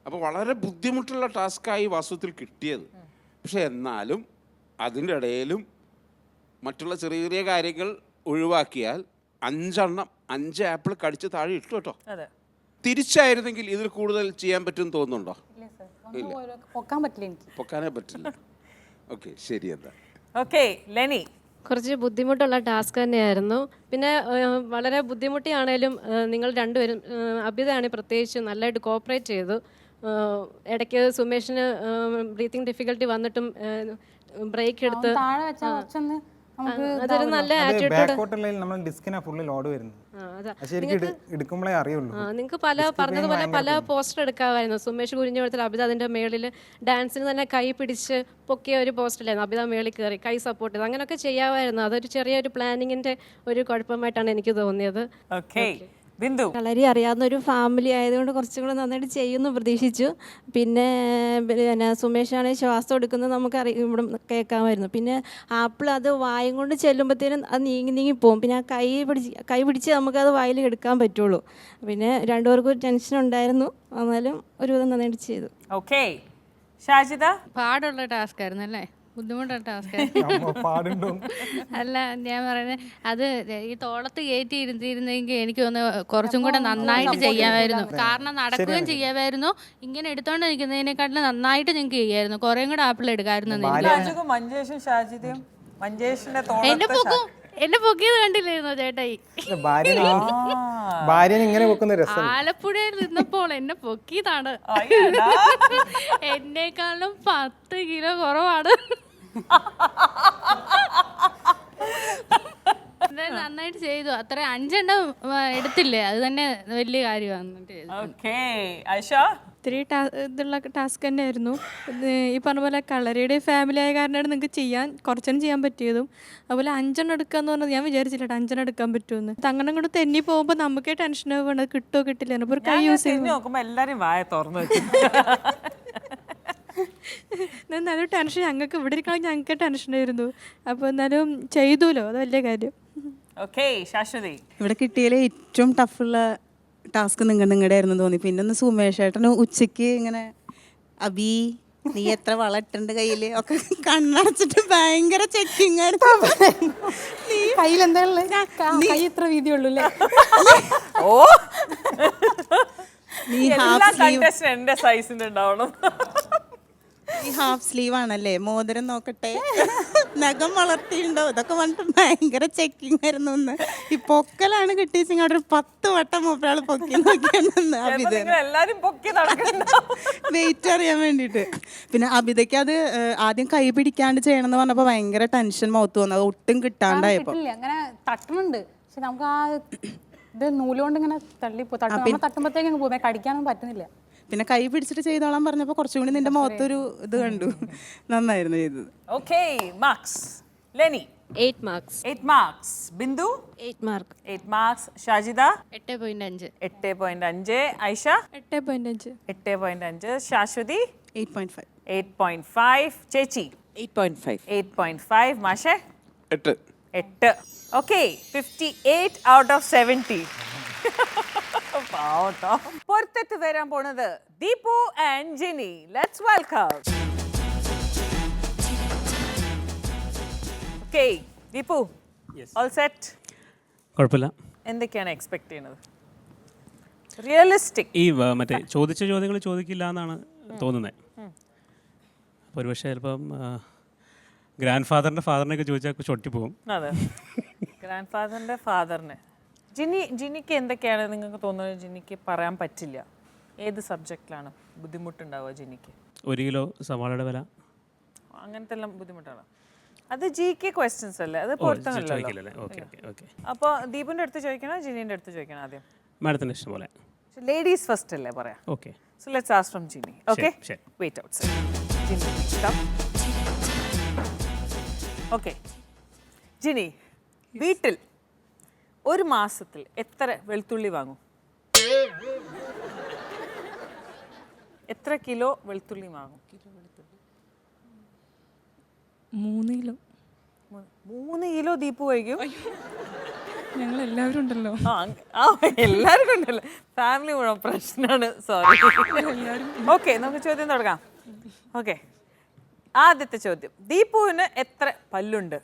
അപ്പോൾ വളരെ ബുദ്ധിമുട്ടുള്ള ടാസ്ക്കായി വാസ്തവത്തിൽ കിട്ടിയത്. പക്ഷെ എന്നാലും അതിൻ്റെ ഇടയിലും മറ്റുള്ള ചെറിയ ചെറിയ കാര്യങ്ങൾ ഒഴിവാക്കിയാൽ 5 ആപ്പിൾ കടിച്ച് താഴെ ഇട്ടു കേട്ടോ. തിരിച്ചായിരുന്നെങ്കിൽ ഇതിൽ കൂടുതൽ ചെയ്യാൻ പറ്റുമെന്ന് തോന്നുന്നുണ്ടോ? പൊക്കാനേ പറ്റില്ല. ഓക്കെ, ശരി. എന്താ ഓക്കെ ലെനി? കുറച്ച് ബുദ്ധിമുട്ടുള്ള ടാസ്ക് തന്നെയായിരുന്നു. പിന്നെ വളരെ ബുദ്ധിമുട്ടിയാണേലും നിങ്ങൾ രണ്ടുപേരും, അഭിതയാണെങ്കിൽ പ്രത്യേകിച്ച് നല്ലതായിട്ട് കോപ്പറേറ്റ് ചെയ്തു. ഇടയ്ക്ക് സുമേഷിന് ബ്രീത്തിങ് ഡിഫിക്കൽട്ടി വന്നിട്ടും ബ്രേക്ക് എടുത്ത് അതൊരു നല്ല ആറ്റിറ്റ്യൂഡ്. നിങ്ങൾക്ക് പറഞ്ഞതുപോലെ പല പോസ്റ്റർ എടുക്കാമായിരുന്നു. സുമേഷ് കുരിഞ്ഞു കൊടുത്താൽ അഭിത അതിൻ്റെ മേളിൽ ഡാൻസിന് തന്നെ കൈ പിടിച്ച് പൊക്കിയ ഒരു പോസ്റ്ററായിരുന്നു. അഭിത മേളിൽ കയറി കൈ സപ്പോർട്ട് ചെയ്ത് അങ്ങനെയൊക്കെ ചെയ്യാമായിരുന്നു. അതൊരു ചെറിയൊരു പ്ലാനിങ്ങിൻ്റെ ഒരു കുഴപ്പമായിട്ടാണ് എനിക്ക് തോന്നിയത്. കളരി അറിയാവുന്ന ഒരു ഫാമിലി ആയതുകൊണ്ട് കുറച്ചും കൂടെ നന്നായിട്ട് ചെയ്യുമെന്ന് പ്രതീക്ഷിച്ചു. പിന്നെ സുമേഷാണെങ്കിൽ ശ്വാസം എടുക്കുന്നത് നമുക്ക് ഇവിടെ കേൾക്കാമായിരുന്നു. പിന്നെ ആപ്പിൾ അത് വായും കൊണ്ട് ചെല്ലുമ്പോഴത്തേനും അത് നീങ്ങി പോകും. പിന്നെ ആ കൈ പിടിച്ച് നമുക്കത് വായിൽ എടുക്കാൻ പറ്റുള്ളൂ. പിന്നെ രണ്ടുപേർക്കും ടെൻഷൻ ഉണ്ടായിരുന്നു. എന്നാലും ഒരുവിധം നന്നായിട്ട് ചെയ്തു. ഓക്കെ ഷാജിദ? പാടുള്ള ടാസ്ക് ആയിരുന്നു അല്ലേ? ബുദ്ധിമുട്ടുള്ള ടാസ്ക്. അല്ല ഞാൻ പറയുന്നത് അത് ഈ തോളത്ത് കയറ്റി ഇരുന്നിരുന്നെങ്കിൽ എനിക്ക് തോന്നുന്നു കുറച്ചും കൂടെ നന്നായിട്ട് ചെയ്യാമായിരുന്നു. കാരണം നടക്കുകയും ചെയ്യാമായിരുന്നു. ഇങ്ങനെ എടുത്തോണ്ട് നിൽക്കുന്നതിനെക്കാട്ടിലും നന്നായിട്ട് നിങ്ങൾക്ക് ചെയ്യായിരുന്നു. കുറേയും കൂടെ ആപ്പിൾ എടുക്കാമായിരുന്നു. എന്നെ പൊക്കിയത് കണ്ടില്ലായിരുന്നോ ചേട്ടായി? ആലപ്പുഴയിൽ നിന്നപ്പോൾ എന്നെ പൊക്കിയതാണ്. എന്നെക്കാളും 10 കിലോ കുറവാണ്. നന്നായിട്ട് ചെയ്തു. അത്ര 5 എണ്ണം എടുത്തില്ലേ, അത് തന്നെ വലിയ കാര്യമാണ്. ഇത്തിരി ഇതുള്ള ടാസ്ക് തന്നെയായിരുന്നു. ഈ പറഞ്ഞ പോലെ കളരിയുടെ ഫാമിലി ആയ കാരണമാണ് നിങ്ങൾക്ക് കുറച്ചെണ്ണം ചെയ്യാൻ പറ്റിയതും. അതുപോലെ 5 എണ്ണം എടുക്കാന്ന് പറഞ്ഞത് ഞാൻ വിചാരിച്ചില്ല 5 എണ്ണം എടുക്കാൻ പറ്റുമെന്ന്. അങ്ങനെ കൂടെ തെന്നി പോകുമ്പോൾ നമുക്കേ ടെൻഷൻ ആവുകയാണ്, കിട്ടുമോ കിട്ടില്ല. ഒരു കൈ യൂസ് ചെയ്യുമ്പോൾ എല്ലാവരും വായ തുറന്നു എന്നാലും ടെൻഷൻ ഞങ്ങൾക്ക് ഇവിടെ ഇരിക്കണമെങ്കിൽ ഞങ്ങൾക്ക് ടെൻഷനായിരുന്നു. അപ്പോൾ എന്നാലും ചെയ്തുല്ലോ, അത് വലിയ കാര്യം. ഇവിടെ കിട്ടിയതിൽ ഏറ്റവും ടഫുള്ള ടാസ്ക് നിങ്ങളുടെ ആയിരുന്നു തോന്നി. പിന്നെ ഒന്ന് സുമേഷ് ഏട്ടന് ഉച്ചയ്ക്ക് ഇങ്ങനെ അബി നീ എത്ര വളട്ടുണ്ട് കയ്യിൽ ഒക്കെ കണ്ണടച്ചിട്ട് ഭയങ്കര ചെക്കിങ് ആയിരുന്നു. കയ്യിൽ എന്താ കൈ ഇത്ര വീതിയുള്ളൂ അല്ലേ? നീ ഹാഫ് സ്ലീവ് ആണല്ലേ, മോതിരം നോക്കട്ടെ, നഖം വളർത്തിയിട്ടുണ്ടോ, ഇതൊക്കെ പറഞ്ഞിട്ട് ഭയങ്കര ചെക്കിങ് ആയിരുന്നു. ഒന്ന് ഈ പൊക്കലാണ് കിട്ടിയെങ്കിൽ അവിടെ ഒരു 10 വട്ടം മൂപ്പരാൾ പൊക്കി നോക്കിയാണെന്ന് വെയിറ്റ് അറിയാൻ വേണ്ടിയിട്ട്. പിന്നെ അബിതയ്ക്ക് അത് ആദ്യം കൈ പിടിക്കാണ്ട് ചെയ്യണമെന്ന് പറഞ്ഞപ്പോൾ ഭയങ്കര ടെൻഷൻ മുഖത്ത് വന്നു. അത് ഒട്ടും കിട്ടാണ്ടായപ്പോ അങ്ങനെ തട്ടുന്നുണ്ട്. പക്ഷെ നമുക്ക് ആ ഇത് നൂലുകൊണ്ട് ഇങ്ങനെ തട്ടുമ്പോഴത്തേക്കും പോകും, കടിക്കാനൊന്നും പറ്റുന്നില്ല. പിന്നെ കൈ പിടിച്ചിട്ട് ചെയ്തോളാൻ പറഞ്ഞപ്പോൾ കുറച്ചും കൂടി നിന്റെ മുഖത്തൊരു ഇത് കണ്ടു. നന്നായിരുന്നു ചെയ്തത്. Okay marks. Leni? 8 marks. 8 marks. Bindu? 8 mark. 8 marks. Shajida? 8.5. 8.5. Aisha? 8.5. 8.5. Shashwati? 8.5. 8.5. Chechi? 8.5. 8.5. Mashe? 8. 8. Okay, 58 out of 70. പാവട്ടോ. പുറത്തെത്ത് വരാൻ പോണത് Deepu and Jini. Let's welcome. Okay Deepu, all set? കുഴപ്പമില്ല. എന്തൊക്കെയാണ് എക്സ്പെക്ട് ചെയ്യുന്നത്? റിയലിസ്റ്റിക്. ഈ മറ്റേ ചോദിച്ച ചോദ്യങ്ങൾ ചോദിക്കില്ല എന്നാണ് തോന്നുന്നത്. അപ്പോൾ ഒരുപക്ഷെ ചിലപ്പം ഗ്രാൻഡ് ഫാദറിനെയൊക്കെ ചോദിച്ചാൽ ചൊട്ടിപ്പോകും. അതെ, ഗ്രാൻഡ് ഫാദറിൻ്റെ ഫാദറിന്. ജിനിക്ക് എന്തൊക്കെയാണ് നിങ്ങൾക്ക് തോന്നുന്നത് ജിനിക്ക് പറയാൻ പറ്റില്ല? ഏത് സബ്ജക്റ്റിലാണ് ബുദ്ധിമുട്ടുണ്ടാവുക ജിനിക്ക്? 1 കിലോ സവാളയുടെ വില അങ്ങനത്തെ എല്ലാം ബുദ്ധിമുട്ടാണ്. അത് GK ക്വസ്റ്റ്യൻസ് അല്ലേ, അത് പൊരുത്തമല്ലോ. അപ്പോൾ ദീപിൻ്റെ അടുത്ത് ചോദിക്കണോ ജിനിൻ്റെ അടുത്ത് ചോദിക്കണം ആദ്യം? മാഡത്തിൻ്റെ ഇഷ്ടം പോലെ. ലേഡീസ് ഫസ്റ്റ് അല്ലേ പറയാം. Okay, so let's ask from Jini. Okay, wait outside. Okay Jini, വീട്ടിൽ ഒരു മാസത്തിൽ എത്ര വെളുത്തുള്ളി വാങ്ങും? എത്ര കിലോ വെളുത്തുള്ളി വാങ്ങും? 3 കിലോ. 3 കിലോ ദീപു കഴിക്കും? ഞങ്ങൾ എല്ലാവരും ഉണ്ടല്ലോ. എല്ലാവരും ഉണ്ടല്ലോ, ഫാമിലി മുഴുവൻ പ്രശ്നമാണ്. സോറി. ഓക്കെ, നമുക്ക് ചോദ്യം തുടങ്ങാം. ഓക്കെ, ആദ്യത്തെ ചോദ്യം, ദീപുവിന് എത്ര പല്ലുണ്ട്?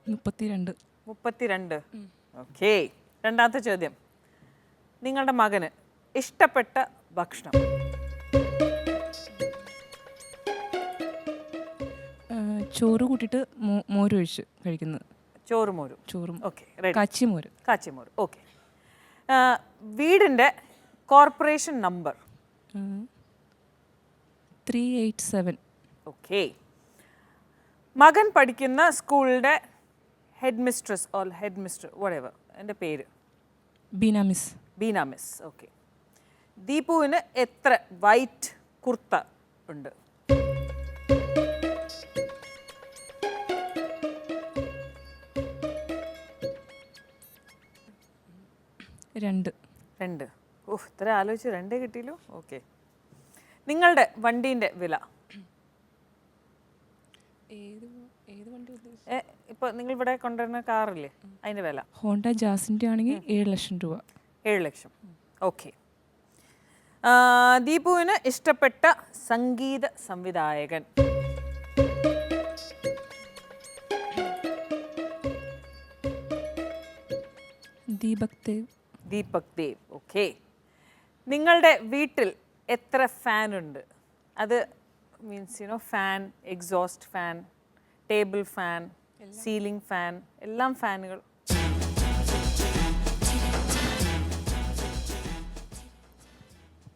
32. ഓക്കെ, രണ്ടാമത്തെ ചോദ്യം, നിങ്ങളുടെ മകന് ഇഷ്ടപ്പെട്ട ഭക്ഷണം? ചോറ് കൂട്ടിയിട്ട് മോരൊഴിച്ച് കഴിക്കുന്നത്. ചോറും ഓക്കെ, കാച്ചിമോര്. ഓക്കെ. വീടിൻ്റെ കോർപ്പറേഷൻ നമ്പർ? 387. ഓക്കെ. മകൻ പഠിക്കുന്ന സ്കൂളിൻ്റെ head mistress or head mister whatever, എൻ്റെ പേര്? ബീന മിസ്. ഓക്കെ. ദീപുവിന് എത്ര വൈറ്റ് കുർത്ത ഉണ്ട്? രണ്ട്. ഓഹ്, ഇത്ര ആലോചിച്ച് 2 കിട്ടിയല്ലോ. ഓക്കെ. നിങ്ങളുടെ വണ്ടീൻ്റെ വില? ഇപ്പോൾ നിങ്ങൾ ഇവിടെ കൊണ്ടുവരുന്ന കാറില്ലേ, അതിൻ്റെ വില? ഹോണ്ട ജാസിൻ്റെ ആണെങ്കിൽ 7 ലക്ഷം രൂപ. 7 ലക്ഷം. ഓക്കെ. ദീപുവിന് ഇഷ്ടപ്പെട്ട സംഗീത സംവിധായകൻ? ദീപക് ദേവ്. ഓക്കെ. നിങ്ങളുടെ വീട്ടിൽ എത്ര ഫാൻ ഉണ്ട്? അത് means fan, exhaust fan, table fan, ceiling fan, എല്ലാം ഫാനുകൾ?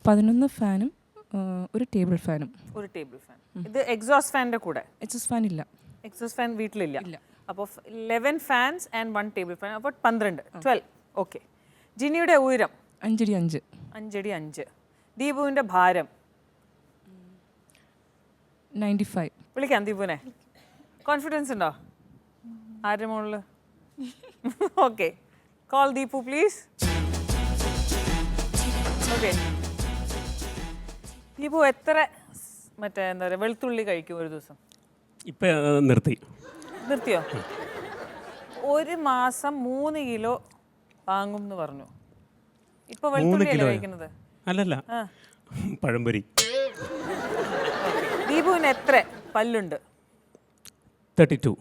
11 ഫാനും ഒരു ടേബിൾ ഫാനും. ഇത് എക്സോസ്റ്റ് ഫാനിൻ്റെ കൂടെ? എക്സോസ്റ്റ് ഫാൻ ഇല്ല. എക്സോസ്റ്റ് ഫാൻ വീട്ടിലില്ല. അപ്പോൾ 11 ഫാൻസ് ആൻഡ് 1 ടേബിൾ ഫാൻ, അപ്പോൾ 12. ഓക്കെ. ജിനിയുടെ ഉയരം? 5 അടി 5. ദീപുവിൻ്റെ ഭാരം? 95. വിളിക്കാം ദീപുവിനെ. കോൺഫിഡൻസ് ഉണ്ടോ ആരുടെ മുകളിൽ? Okay, call Deepu please. Okay. Deepu എത്ര എന്താ പറയുക വെളുത്തുള്ളി കഴിക്കും ഒരു ദിവസം? ഇപ്പം നിർത്തിയോ? ഒരു മാസം 3 കിലോ വാങ്ങും എന്ന് പറഞ്ഞു. ഇപ്പൊ വെളുത്തുള്ളി അല്ലേ കഴിക്കുന്നത്? അല്ലല്ല, പഴംപൊരി. ദീപുവിന് എത്ര പല്ലുണ്ട്? 32.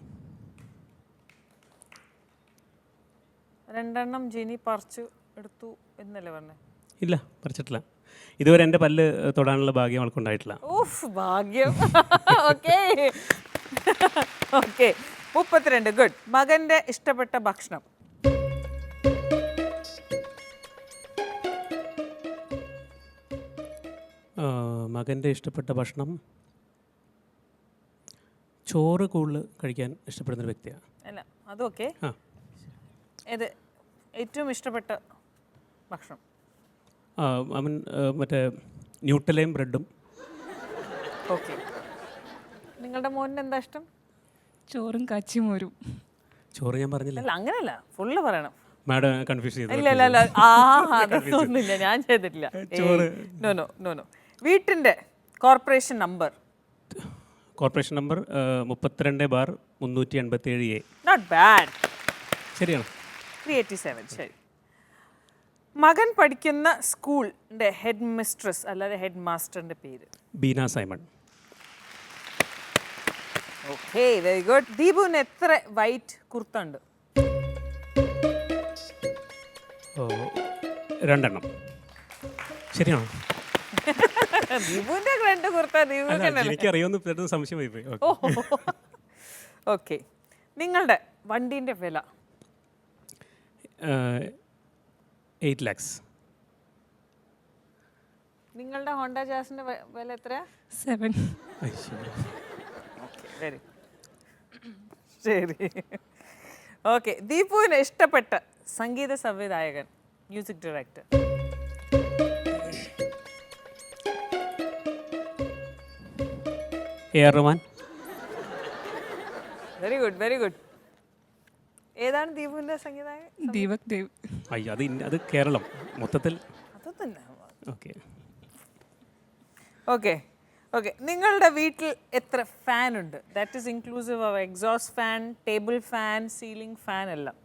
2 ജിനി പറിച്ചു എടുത്തു എന്നല്ലേ പറഞ്ഞേ? ഇല്ല, പറിച്ചിട്ടില്ല. ഇതുവരെ എൻ്റെ പല്ല് തൊടാനുള്ള ഭാഗ്യം അവൾക്കുണ്ടായിട്ടില്ല. ഓഫ്, ഭാഗ്യം. ഓക്കെ. 32. ഗുഡ്. മകൻ്റെ ഇഷ്ടപ്പെട്ട ഭക്ഷണം? മകൻ്റെ ഇഷ്ടപ്പെട്ട ഭക്ഷണം ചോറ് കൂടുതൽ കഴിക്കാൻ ഇഷ്ടപ്പെടുന്നൊരു വ്യക്തിയാണ്. അല്ല, അതൊക്കെ ഏത് ഏറ്റവും ഇഷ്ടപ്പെട്ട ഭക്ഷണം? അവൻ മറ്റേ ന്യൂട്ടലയും ബ്രെഡും ഓക്കെ, നിങ്ങളുടെ മോനിന് എന്താ ഇഷ്ടം? ചോറും കാച്ചിമോരും. ചോറ് ഞാൻ പറഞ്ഞില്ല. അല്ല അങ്ങനെയല്ല, ഫുള്ള് പറയണം. മാഡം കൺഫ്യൂസ് ചെയ്തു. ഇല്ല ഇല്ല അല്ല, അതൊന്നുമില്ല, ഞാൻ ചെയ്തിട്ടില്ല. No no no no. വീട്ടിൻ്റെ corporation number? Corporation number 32/387A. Not bad. ശരിയാണ്. 387. ശരി. മകൻ പഠിക്കുന്ന സ്കൂളിൻ്റെ ഹെഡ് മിസ്ട്രസ് അല്ലാതെ ഹെഡ് മാസ്റ്ററിൻ്റെ പേര്? Beena Simon. Okay, very good. ദീപുവിന് എത്ര വൈറ്റ് കുർത്ത ഉണ്ട്? 2 ശരിയാണോ? ദീപുവിൻ്റെ 2 കുർത്ത എനിക്ക് അറിയാവുന്ന പെട്ടെന്ന് സംശയമായി പോയി. ഓക്കെ, നിങ്ങളുടെ വണ്ടീൻ്റെ വില? 8 lakhs. നിങ്ങളുടെ ഹോണ്ട ജാസിൻ്റെ വില എത്രയാ? 7. വെരി ശരി. ഓക്കെ, ദീപുവിന് ഇഷ്ടപ്പെട്ട സംഗീത സംവിധായകൻ, music director? AR Rahman. Very good, very good. ഏതാണ് ദീപുവിൻ്റെ സംഗീതായകൻ? ദീപക് ദേവ്. അയ്യോ, അത് കേരളം മൊത്തത്തിൽ. അതൊന്നും. ഓക്കെ ഓക്കെ ഓക്കെ, നിങ്ങളുടെ വീട്ടിൽ എത്ര ഫാൻ ഉണ്ട്? That is inclusive of exhaust fan, table fan, ceiling fan എല്ലാം.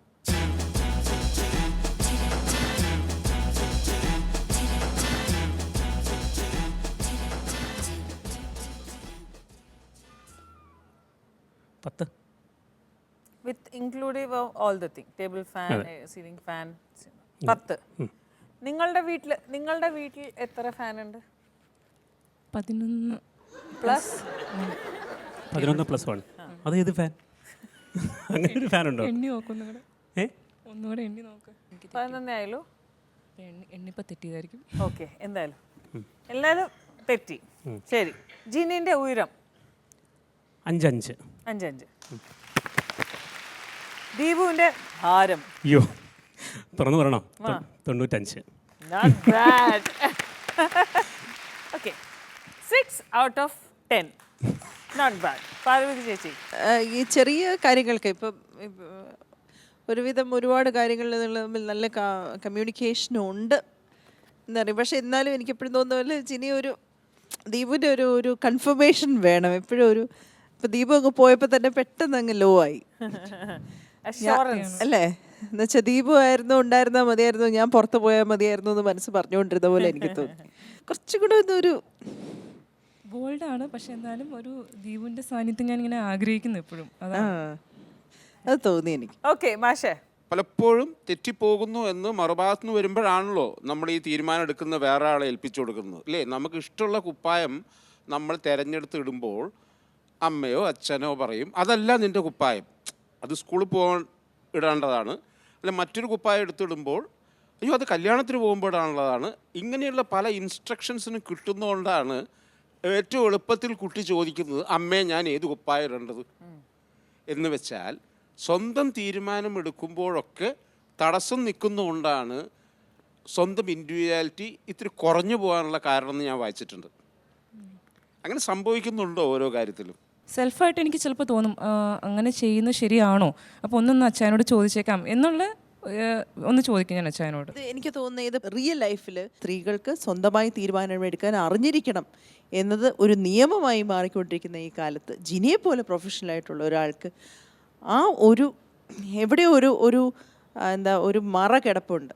With inclusive of all the thing, table fan, ceiling fan, 10. നിങ്ങളുടെ വീട്ടിൽ എത്ര ഫാൻ ഉണ്ട്? 11 പ്ലസ് 11+1. അത് ഏത് ഫാൻ? അങ്ങനെ ഒരു ഫാൻ ഉണ്ടോ? എണ്ണി നോക്കുന്നു. ഒന്നുകൂടെ എണ്ണി നോക്ക്. 11 ആയല്ലോ. എണ്ണിപ്പോൾ തെറ്റിയതായിരിക്കും. ഓക്കെ, എന്തായാലും തെറ്റി. ശരി. ജിനിന്റെ ഉയരം? 5'5". 5'5". ദീപുവിന്റെ ഭാരം? അയ്യോ, തുറന്നു പറയണോ? 95. Not bad. Okay, 6 out of 10. Not bad. Parvathi ചേച്ചി? ഈ ചെറിയ കാര്യങ്ങൾക്ക് ഇപ്പം ഒരുവിധം ഒരുപാട് കാര്യങ്ങളിൽ തമ്മിൽ നല്ല കമ്മ്യൂണിക്കേഷൻ ഉണ്ട് എന്നറിയാം. പക്ഷെ എന്നാലും എനിക്ക് എപ്പോഴും തോന്നുന്ന പോലെ ജിനി ദീപുവിൻ്റെ ഒരു കൺഫർമേഷൻ വേണം എപ്പോഴും. ഇപ്പം ദീപു അങ്ങ് പോയപ്പോൾ തന്നെ പെട്ടെന്ന് അങ്ങ് ലോ ആയി അല്ലേ? എന്നുവെച്ചാൽ ദീപു ഉണ്ടായിരുന്നാൽ മതിയായിരുന്നു, ഞാൻ പുറത്ത് പോയാൽ മതിയായിരുന്നു എന്ന് മനസ്സ് പറഞ്ഞുകൊണ്ടിരുന്ന പോലെ എനിക്ക് തോന്നി. കുറച്ചും കൂടെ ഒരു ബോൾഡാണ്, പക്ഷെ എന്നാലും ഒരു ദീപുവിൻ്റെ സാന്നിധ്യം ഞാൻ ഇങ്ങനെ ആഗ്രഹിക്കുന്നു എപ്പോഴും. അത് തോന്നി എനിക്ക്. ഓക്കെ, മാഷേ? പലപ്പോഴും തെറ്റിപ്പോകുന്നു എന്ന് മറുഭാഗത്ത് നിന്ന് വരുമ്പോഴാണല്ലോ നമ്മൾ ഈ തീരുമാനം എടുക്കുന്ന വേറെ ആളെ ഏൽപ്പിച്ചു കൊടുക്കുന്നത്, അല്ലേ? നമുക്ക് ഇഷ്ടമുള്ള കുപ്പായം നമ്മൾ തിരഞ്ഞെടുത്ത് ഇടുമ്പോൾ അമ്മയോ അച്ഛനോ പറയും അതല്ല നിൻ്റെ കുപ്പായം, അത് സ്കൂളിൽ പോകാൻ ഇടേണ്ടതാണ്. അല്ല മറ്റൊരു കുപ്പായം എടുത്തിടുമ്പോൾ അയ്യോ അത് കല്യാണത്തിന് പോകുമ്പോഴാണുള്ളതാണ്. ഇങ്ങനെയുള്ള പല ഇൻസ്ട്രക്ഷൻസിന് കിട്ടുന്നതുകൊണ്ടാണ് ഏറ്റവും എളുപ്പത്തിൽ കുട്ടി ചോദിക്കുന്നത് അമ്മേ ഞാൻ ഏത് കുപ്പായം ഇടേണ്ടത് എന്ന് വെച്ചാൽ സ്വന്തം തീരുമാനം എടുക്കുമ്പോഴൊക്കെ തടസ്സം നിൽക്കുന്നതുകൊണ്ടാണ് സ്വന്തം ഇൻഡിവിജ്വാലിറ്റി ഇത്തിരി കുറഞ്ഞു പോകാനുള്ള കാരണം എന്ന് ഞാൻ വായിച്ചിട്ടുണ്ട്. അങ്ങനെ സംഭവിക്കുന്നുണ്ടോ ഓരോ കാര്യത്തിലും? സെൽഫായിട്ട് എനിക്ക് ചിലപ്പോൾ തോന്നും അങ്ങനെ ചെയ്യുന്നത് ശരിയാണോ, അപ്പോൾ ഒന്നൊന്ന് അച്ഛനോട് ചോദിച്ചേക്കാം എന്നുള്ള ഒന്ന് ചോദിക്കും ഞാൻ അച്ഛനോട്. എനിക്ക് തോന്നുന്നത് ഇത് റിയൽ ലൈഫിൽ സ്ത്രീകൾക്ക് സ്വന്തമായി തീരുമാനമെടുക്കാൻ അറിഞ്ഞിരിക്കണം എന്നത് ഒരു നിയമമായി മാറിക്കൊണ്ടിരിക്കുന്ന ഈ കാലത്ത് ജിനിയെ പോലെ പ്രൊഫഷണലായിട്ടുള്ള ഒരാൾക്ക് ആ എവിടെ ഒരു മറ കിടപ്പുണ്ട്,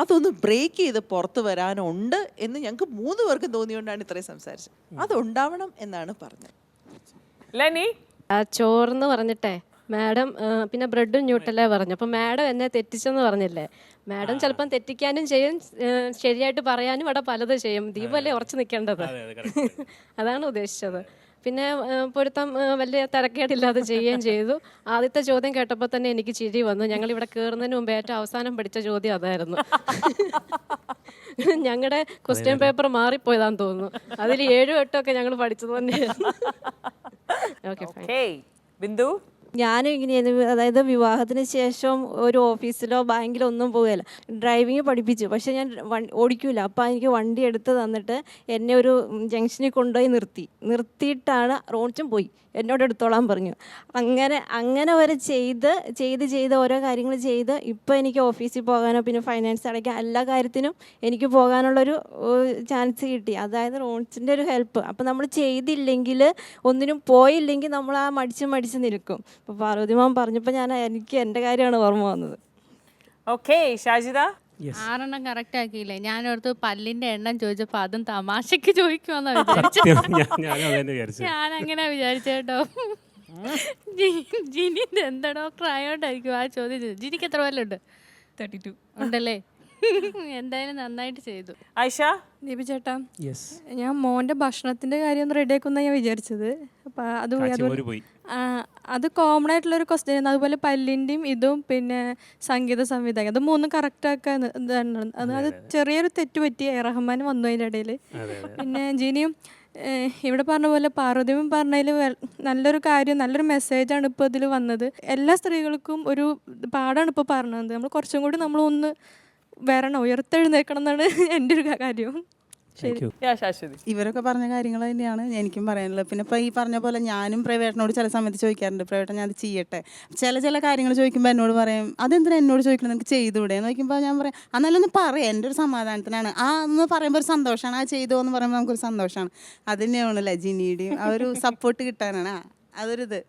അതൊന്ന് ബ്രേക്ക് ചെയ്ത് പുറത്ത് വരാനുണ്ട് എന്ന് ഞങ്ങൾക്ക് 3 പേർക്കും തോന്നിയോണ്ടാണ് ഇത്രയും സംസാരിച്ചത്. അതുണ്ടാവണം എന്നാണ് പറഞ്ഞത്. ചോറെന്ന് പറഞ്ഞിട്ടേ മാഡം പിന്നെ ബ്രെഡും ന്യൂട്ടല്ലേ പറഞ്ഞു. അപ്പം മാഡം എന്നെ തെറ്റിച്ചെന്ന് പറഞ്ഞില്ലേ, മാഡം ചിലപ്പം തെറ്റിക്കാനും ചെയ്യും, ശരിയായിട്ട് പറയാനും ഇവിടെ പലതും ചെയ്യും. ദീപല്ലേ ഉറച്ചു നിൽക്കേണ്ടത്, അതാണ് ഉദ്ദേശിച്ചത്. പിന്നെ പൊരുത്തം വലിയ തിരക്കേടില്ലാതെ ചെയ്യുകയും ചെയ്തു. ആദ്യത്തെ ചോദ്യം കേട്ടപ്പോൾ തന്നെ എനിക്ക് ചിരി വന്നു. ഞങ്ങളിവിടെ കയറുന്നതിന് മുമ്പ് ഏറ്റവും അവസാനം പഠിച്ച ചോദ്യം അതായിരുന്നു. ഞങ്ങളുടെ ക്വസ്റ്റ്യൻ പേപ്പർ മാറിപ്പോയതാന്ന് തോന്നുന്നു. അതിൽ 7, 8 ഒക്കെ ഞങ്ങൾ പഠിച്ചത് തന്നെയായിരുന്നു. ബിന്ദു? ഞാനും ഇങ്ങനെയായിരുന്നു, അതായത് വിവാഹത്തിന് ശേഷം ഒരു ഓഫീസിലോ ബാങ്കിലോ ഒന്നും പോവുകയില്ല. ഡ്രൈവിങ് പഠിപ്പിച്ചു, പക്ഷേ ഞാൻ ഓടിക്കൂല. അപ്പോൾ എനിക്ക് വണ്ടി എടുത്ത് തന്നിട്ട് എന്നെ ഒരു ജംഗ്ഷനിൽ കൊണ്ടുപോയി നിർത്തിയിട്ടാണ് റോഡ്സും പോയി, എന്നോട് എടുത്തോളാൻ പറഞ്ഞു. അങ്ങനെ വരെ ചെയ്ത് ഓരോ കാര്യങ്ങൾ ചെയ്ത് ഇപ്പോൾ എനിക്ക് ഓഫീസിൽ പോകാനോ പിന്നെ ഫൈനാൻസ് അടയ്ക്കാൻ എല്ലാ കാര്യത്തിനും എനിക്ക് പോകാനുള്ളൊരു ചാൻസ് കിട്ടി. അതായത് റോഡ്സിൻ്റെ ഒരു ഹെൽപ്പ്. അപ്പോൾ നമ്മൾ ചെയ്തില്ലെങ്കിൽ, ഒന്നിനും പോയില്ലെങ്കിൽ നമ്മൾ ആ മടിച്ച് നിൽക്കും. അപ്പോൾ പാർവതി മാം പറഞ്ഞപ്പോൾ എനിക്ക് എൻ്റെ കാര്യമാണ് ഓർമ്മ വന്നത്. ഓക്കെ ഷാജിദ, 6 കറക്റ്റ് ആക്കിയില്ലേ? ഞാനോർത്ത് പല്ലിന്റെ എണ്ണം ചോദിച്ചപ്പോൾ അതും തമാശക്ക് ചോദിക്കുമെന്നാ വിചാരിച്ചു. ഞാൻ അങ്ങനെ വിചാരിച്ചേട്ടോ. ജിനി എന്താ ഡോക്ടർ ആയോണ്ടായിരിക്കും ആ ചോദ്യം ചോദിച്ചു. ജിനിക്ക് എത്ര പല്ലുണ്ട്? 32 ഉണ്ടല്ലേ? എന്തായാലും നന്നായിട്ട് ചെയ്തു. ആയിഷ, ദീപു ചേട്ടാ, ഞാൻ മോൻ്റെ ഭക്ഷണത്തിൻ്റെ കാര്യം ഒന്ന് റെഡിയാക്കുന്ന ഞാൻ വിചാരിച്ചത്. അപ്പം അത് കോമൺ ആയിട്ടുള്ളൊരു ക്വസ്റ്റ്യൻ ആയിരുന്നു. അതുപോലെ പല്ലിൻ്റെയും ഇതും പിന്നെ സംഗീത സംവിധായകൻ, അത് 3 കറക്റ്റാക്കാൻ ഇതാണ്. അത് ചെറിയൊരു തെറ്റ് പറ്റി, റഹ്മാൻ വന്നു അതിൻ്റെ ഇടയിൽ. പിന്നെ ജിനിയും ഇവിടെ പറഞ്ഞ പോലെ പാർവതിയും പറഞ്ഞതിൽ നല്ലൊരു കാര്യം, നല്ലൊരു മെസ്സേജാണ് ഇപ്പോൾ ഇതിൽ വന്നത്. എല്ലാ സ്ത്രീകൾക്കും ഒരു പാടാണ് ഇപ്പോൾ പറഞ്ഞത്. നമ്മൾ കുറച്ചും കൂടി നമ്മളൊന്ന് ഉയർത്തെഴുന്നേക്കണം എന്നാണ് എൻ്റെ ഒരു കാര്യം. ഇവരൊക്കെ പറഞ്ഞ കാര്യങ്ങൾ തന്നെയാണ് എനിക്കും പറയാനുള്ളത്. പിന്നെ ഇപ്പോൾ ഈ പറഞ്ഞ പോലെ ഞാനും പ്രൈവേറ്റിനോട് ചില സമയത്ത് ചോദിക്കാറുണ്ട്, പ്രൈവേട്ടൻ ഞാൻ അത് ചെയ്യട്ടെ. ചില കാര്യങ്ങൾ ചോദിക്കുമ്പോൾ എന്നോട് പറയും, അതെന്തിനാ എന്നോട് ചോദിക്കണം, എനിക്ക് ചെയ്തുകൂടെ എന്ന് ചോദിക്കുമ്പോൾ ഞാൻ പറയാം, എന്നാലൊന്ന് പറയാം, എൻ്റെ ഒരു സമാധാനത്തിനാണ്. എന്ന് പറയുമ്പോൾ ഒരു സന്തോഷമാണ്, ആ ചെയ്തോ എന്ന് പറയുമ്പോൾ നമുക്കൊരു സന്തോഷമാണ്. അത് തന്നെയാണല്ലോ ജിനിയുടെയും ആ ഒരു സപ്പോർട്ട് കിട്ടാനാണ് അതൊരിത്.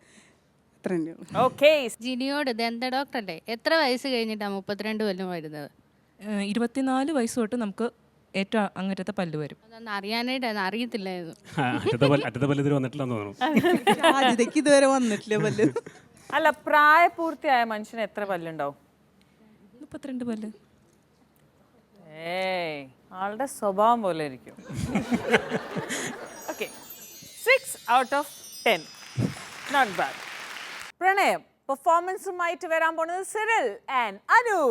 അത്ര തന്നെയുള്ളൂ. ഓക്കെ, ജിനിയോട് ദന്ത ഡോക്ടറല്ലേ, എത്ര വയസ്സ് കഴിഞ്ഞിട്ടാണ് 32 കൊല്ലം വരുന്നത്? 24 വയസ്സ് തൊട്ട് നമുക്ക് ഏറ്റവും അങ്ങനത്തെ പല്ല് വരും. അതൊന്നും അറിയാനായിട്ടാണ്, അറിയത്തില്ലായിരുന്നു. ഇതുവരെ വന്നിട്ടില്ല പല്ല്. അല്ല, പ്രായപൂർത്തിയായ മനുഷ്യന് എത്ര പല്ലുണ്ടാവും? 32 പല്ല്. ആളുടെ സ്വഭാവം പോലെ ഇരിക്കും. Okay, 6 out of 10, not bad. പ്രണയം പെർഫോമൻസുമായിട്ട് വരാൻ പോണത് സിറിൽ ആൻഡ് അനു.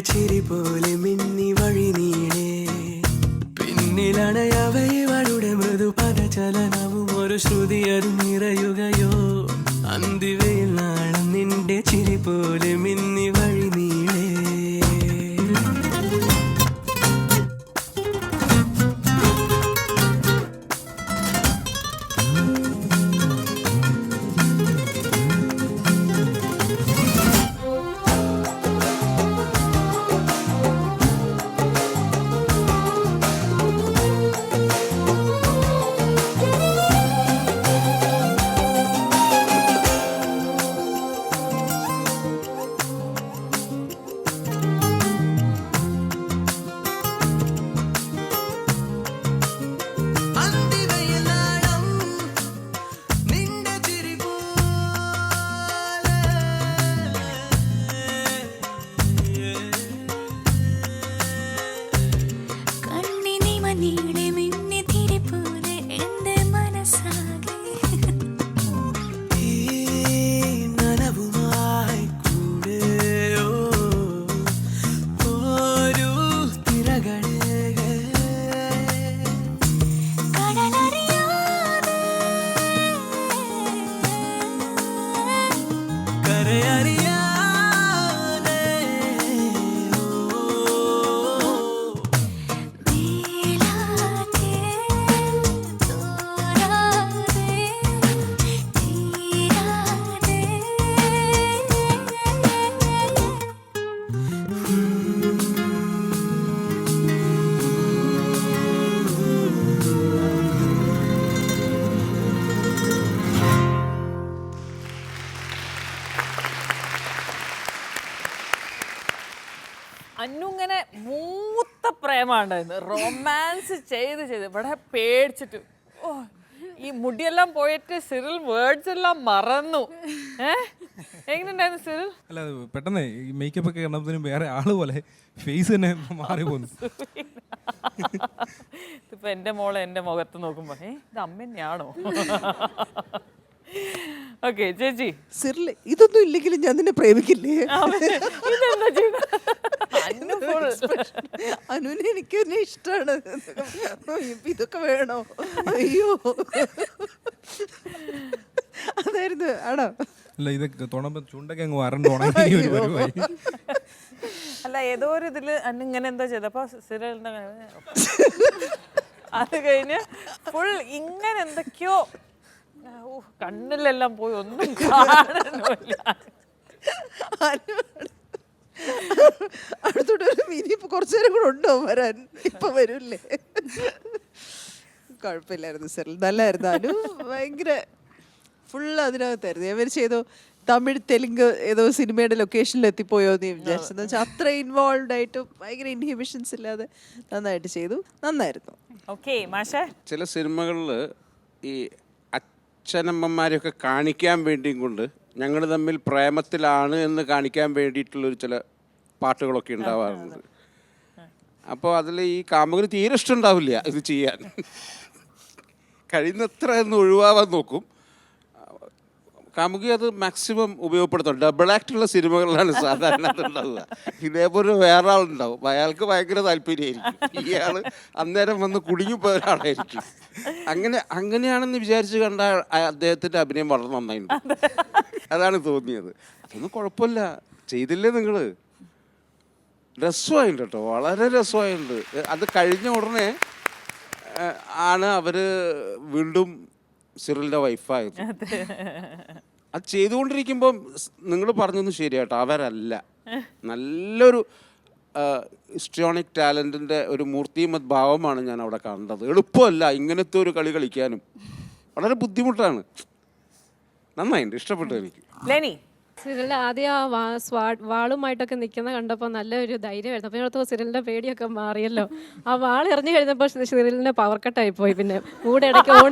ചിരി പോലെ മിന്നി വഴി നീളേ പിന്നിലണയവയുടെ മൃദു പദചലനവും ഒരു ശ്രുതി അത് നിറയുകയോ. അന്തിവയിൽ നാളം നിന്റെ ചിരി പോലെ മിന്നി വഴി നീളേ. കളെ അങ്ങനെ മൂത്ത പ്രേമാണ്ടായിരുന്നു, റൊമാൻസ് ചെയ്ത് ഇവിടെ പേടിച്ചിട്ട് ഈ മുടിയെല്ലാം പോയിട്ട് സിറിൽ വേർഡ്സ് എല്ലാം മറന്നു. എങ്ങനെയുണ്ടായിരുന്നു സിറിൽ? അല്ല പെട്ടെന്ന് ഈ മേക്കപ്പ് ഒക്കെ കണ്ടപ്പോഴത്തേനും വേറെ ആള് പോലെ ഫേസ് തന്നെ മാറി പോന്നു. ഇപ്പൊ എന്റെ മോളെ എന്റെ മുഖത്ത് നോക്കുമ്പോ ഇത് അമ്മ തന്നെയാണോ? ഓക്കെ ചേച്ചി. സിറിൽ ഇതൊന്നും ഇല്ലെങ്കിലും ഞാൻ നിന്നെ പ്രേമിക്കില്ലേ? അനുവിനെ എനിക്ക് തന്നെ ഇഷ്ടമാണ്. ഇതൊക്കെ വേണോ? അയ്യോ, അതായിരുന്നു. ആണോ? അല്ല ഇതൊക്കെ തൊണമ്പോ ചുണ്ടൊക്കെ അങ്ങ് വരണ്ടോ ഒരു പരിപാടി. അല്ല ഏതോ ഒരു ഇതില് ഇങ്ങനെ എന്തോ ചെയ്തപ്പോ സിറിലിന്റെ അത് കഴിഞ്ഞ് ഫുൾ ഇങ്ങനെ എന്തൊക്കെയോ കണ്ണിലെല്ലാം പോയി ഒന്നും കാണുന്നില്ല. അടുത്തോട്ട് ഇനിയിപ്പോ കുറച്ചു നേരം കൂടെ ഉണ്ടോ വരാൻ? ഇപ്പൊ വരൂല്ലേ? കുഴപ്പമില്ലായിരുന്നു സിറിൽ, നല്ലായിരുന്നു. അനു ഭയങ്കര ഫുൾ അതിനകത്തായിരുന്നു. ഞാൻ വിചാരിച്ചു ഏതോ തമിഴ് തെലുങ്ക് ഏതോ സിനിമയുടെ ലൊക്കേഷനിൽ എത്തിപ്പോയോ എന്ന് വിചാരിച്ചെന്ന് വെച്ചാൽ അത്ര ഇൻവോൾവ് ആയിട്ടും ഭയങ്കര ഇൻഹിബിഷൻസ് ഇല്ലാതെ നന്നായിട്ട് ചെയ്തു. നന്നായിരുന്നു. ചില സിനിമകളിൽ ഈ അച്ഛനമ്മമാരെയൊക്കെ കാണിക്കാൻ വേണ്ടിയും കൊണ്ട് ഞങ്ങൾ തമ്മിൽ പ്രേമത്തിലാണ് എന്ന് കാണിക്കാൻ വേണ്ടിയിട്ടുള്ളൊരു ചില പാട്ടുകളൊക്കെ ഉണ്ടാവാറുണ്ട്. അപ്പോൾ അതിൽ ഈ കാമുകന് തീരെ ഇഷ്ടമുണ്ടാവില്ല ഇത് ചെയ്യാൻ. കഴിയുന്നത്ര ഒന്ന് ഒഴിവാവാൻ നോക്കും. കാമുകി അത് മാക്സിമം ഉപയോഗപ്പെടുത്തും. ഡബിൾ ആക്ടുള്ള സിനിമകളിലാണ് സാധാരണ അതുണ്ടാവുക. ഇതേപോലെ വേറെ ആളുണ്ടാവും, അയാൾക്ക് ഭയങ്കര താല്പര്യമായിരിക്കും, ഇയാൾ അന്നേരം വന്ന് കുടുങ്ങിപ്പോയ ഒരാളായിരിക്കും. അങ്ങനെയാണെന്ന് വിചാരിച്ച് കണ്ട അദ്ദേഹത്തിൻ്റെ അഭിനയം വളരെ നന്നായിട്ടുണ്ട്. അതാണ് തോന്നിയത്. അതൊന്നും കുഴപ്പമില്ല, ചെയ്തില്ലേ നിങ്ങൾ? രസമായിട്ടുണ്ട് കേട്ടോ, വളരെ രസമായിട്ടുണ്ട്. അത് കഴിഞ്ഞ ഉടനെ ആണ് അവർ വീണ്ടും സിറിലിൻ്റെ വൈഫായത്. അത് ചെയ്തുകൊണ്ടിരിക്കുമ്പം നിങ്ങൾ പറഞ്ഞൊന്നും ശരിയാട്ടോ, അവരല്ല. നല്ലൊരു ഹിസ്ട്രിയോണിക് ടാലൻറ്റിൻ്റെ ഒരു മൂർത്തിമത് ഭാവമാണ് ഞാൻ അവിടെ കണ്ടത്. എളുപ്പമല്ല ഇങ്ങനത്തെ ഒരു കളി കളിക്കാനും, വളരെ ബുദ്ധിമുട്ടാണ്. നന്നായിട്ടുണ്ട്, ഇഷ്ടപ്പെട്ടു എനിക്ക്. സിറിൽ ആദ്യം ആ വാളുമായിട്ടൊക്കെ നിൽക്കുന്ന കണ്ടപ്പോൾ നല്ലൊരു ധൈര്യമായിരുന്നു. അപ്പോൾ ഞാൻ സിറിലിൻ്റെ പേടിയൊക്കെ മാറിയല്ലോ. ആ വാൾ എറിഞ്ഞു കഴിഞ്ഞപ്പോൾ സിറിലിൻ്റെ പവർ കട്ടായി പോയി. പിന്നെ കൂടെ ഇടയ്ക്ക് ഓൺ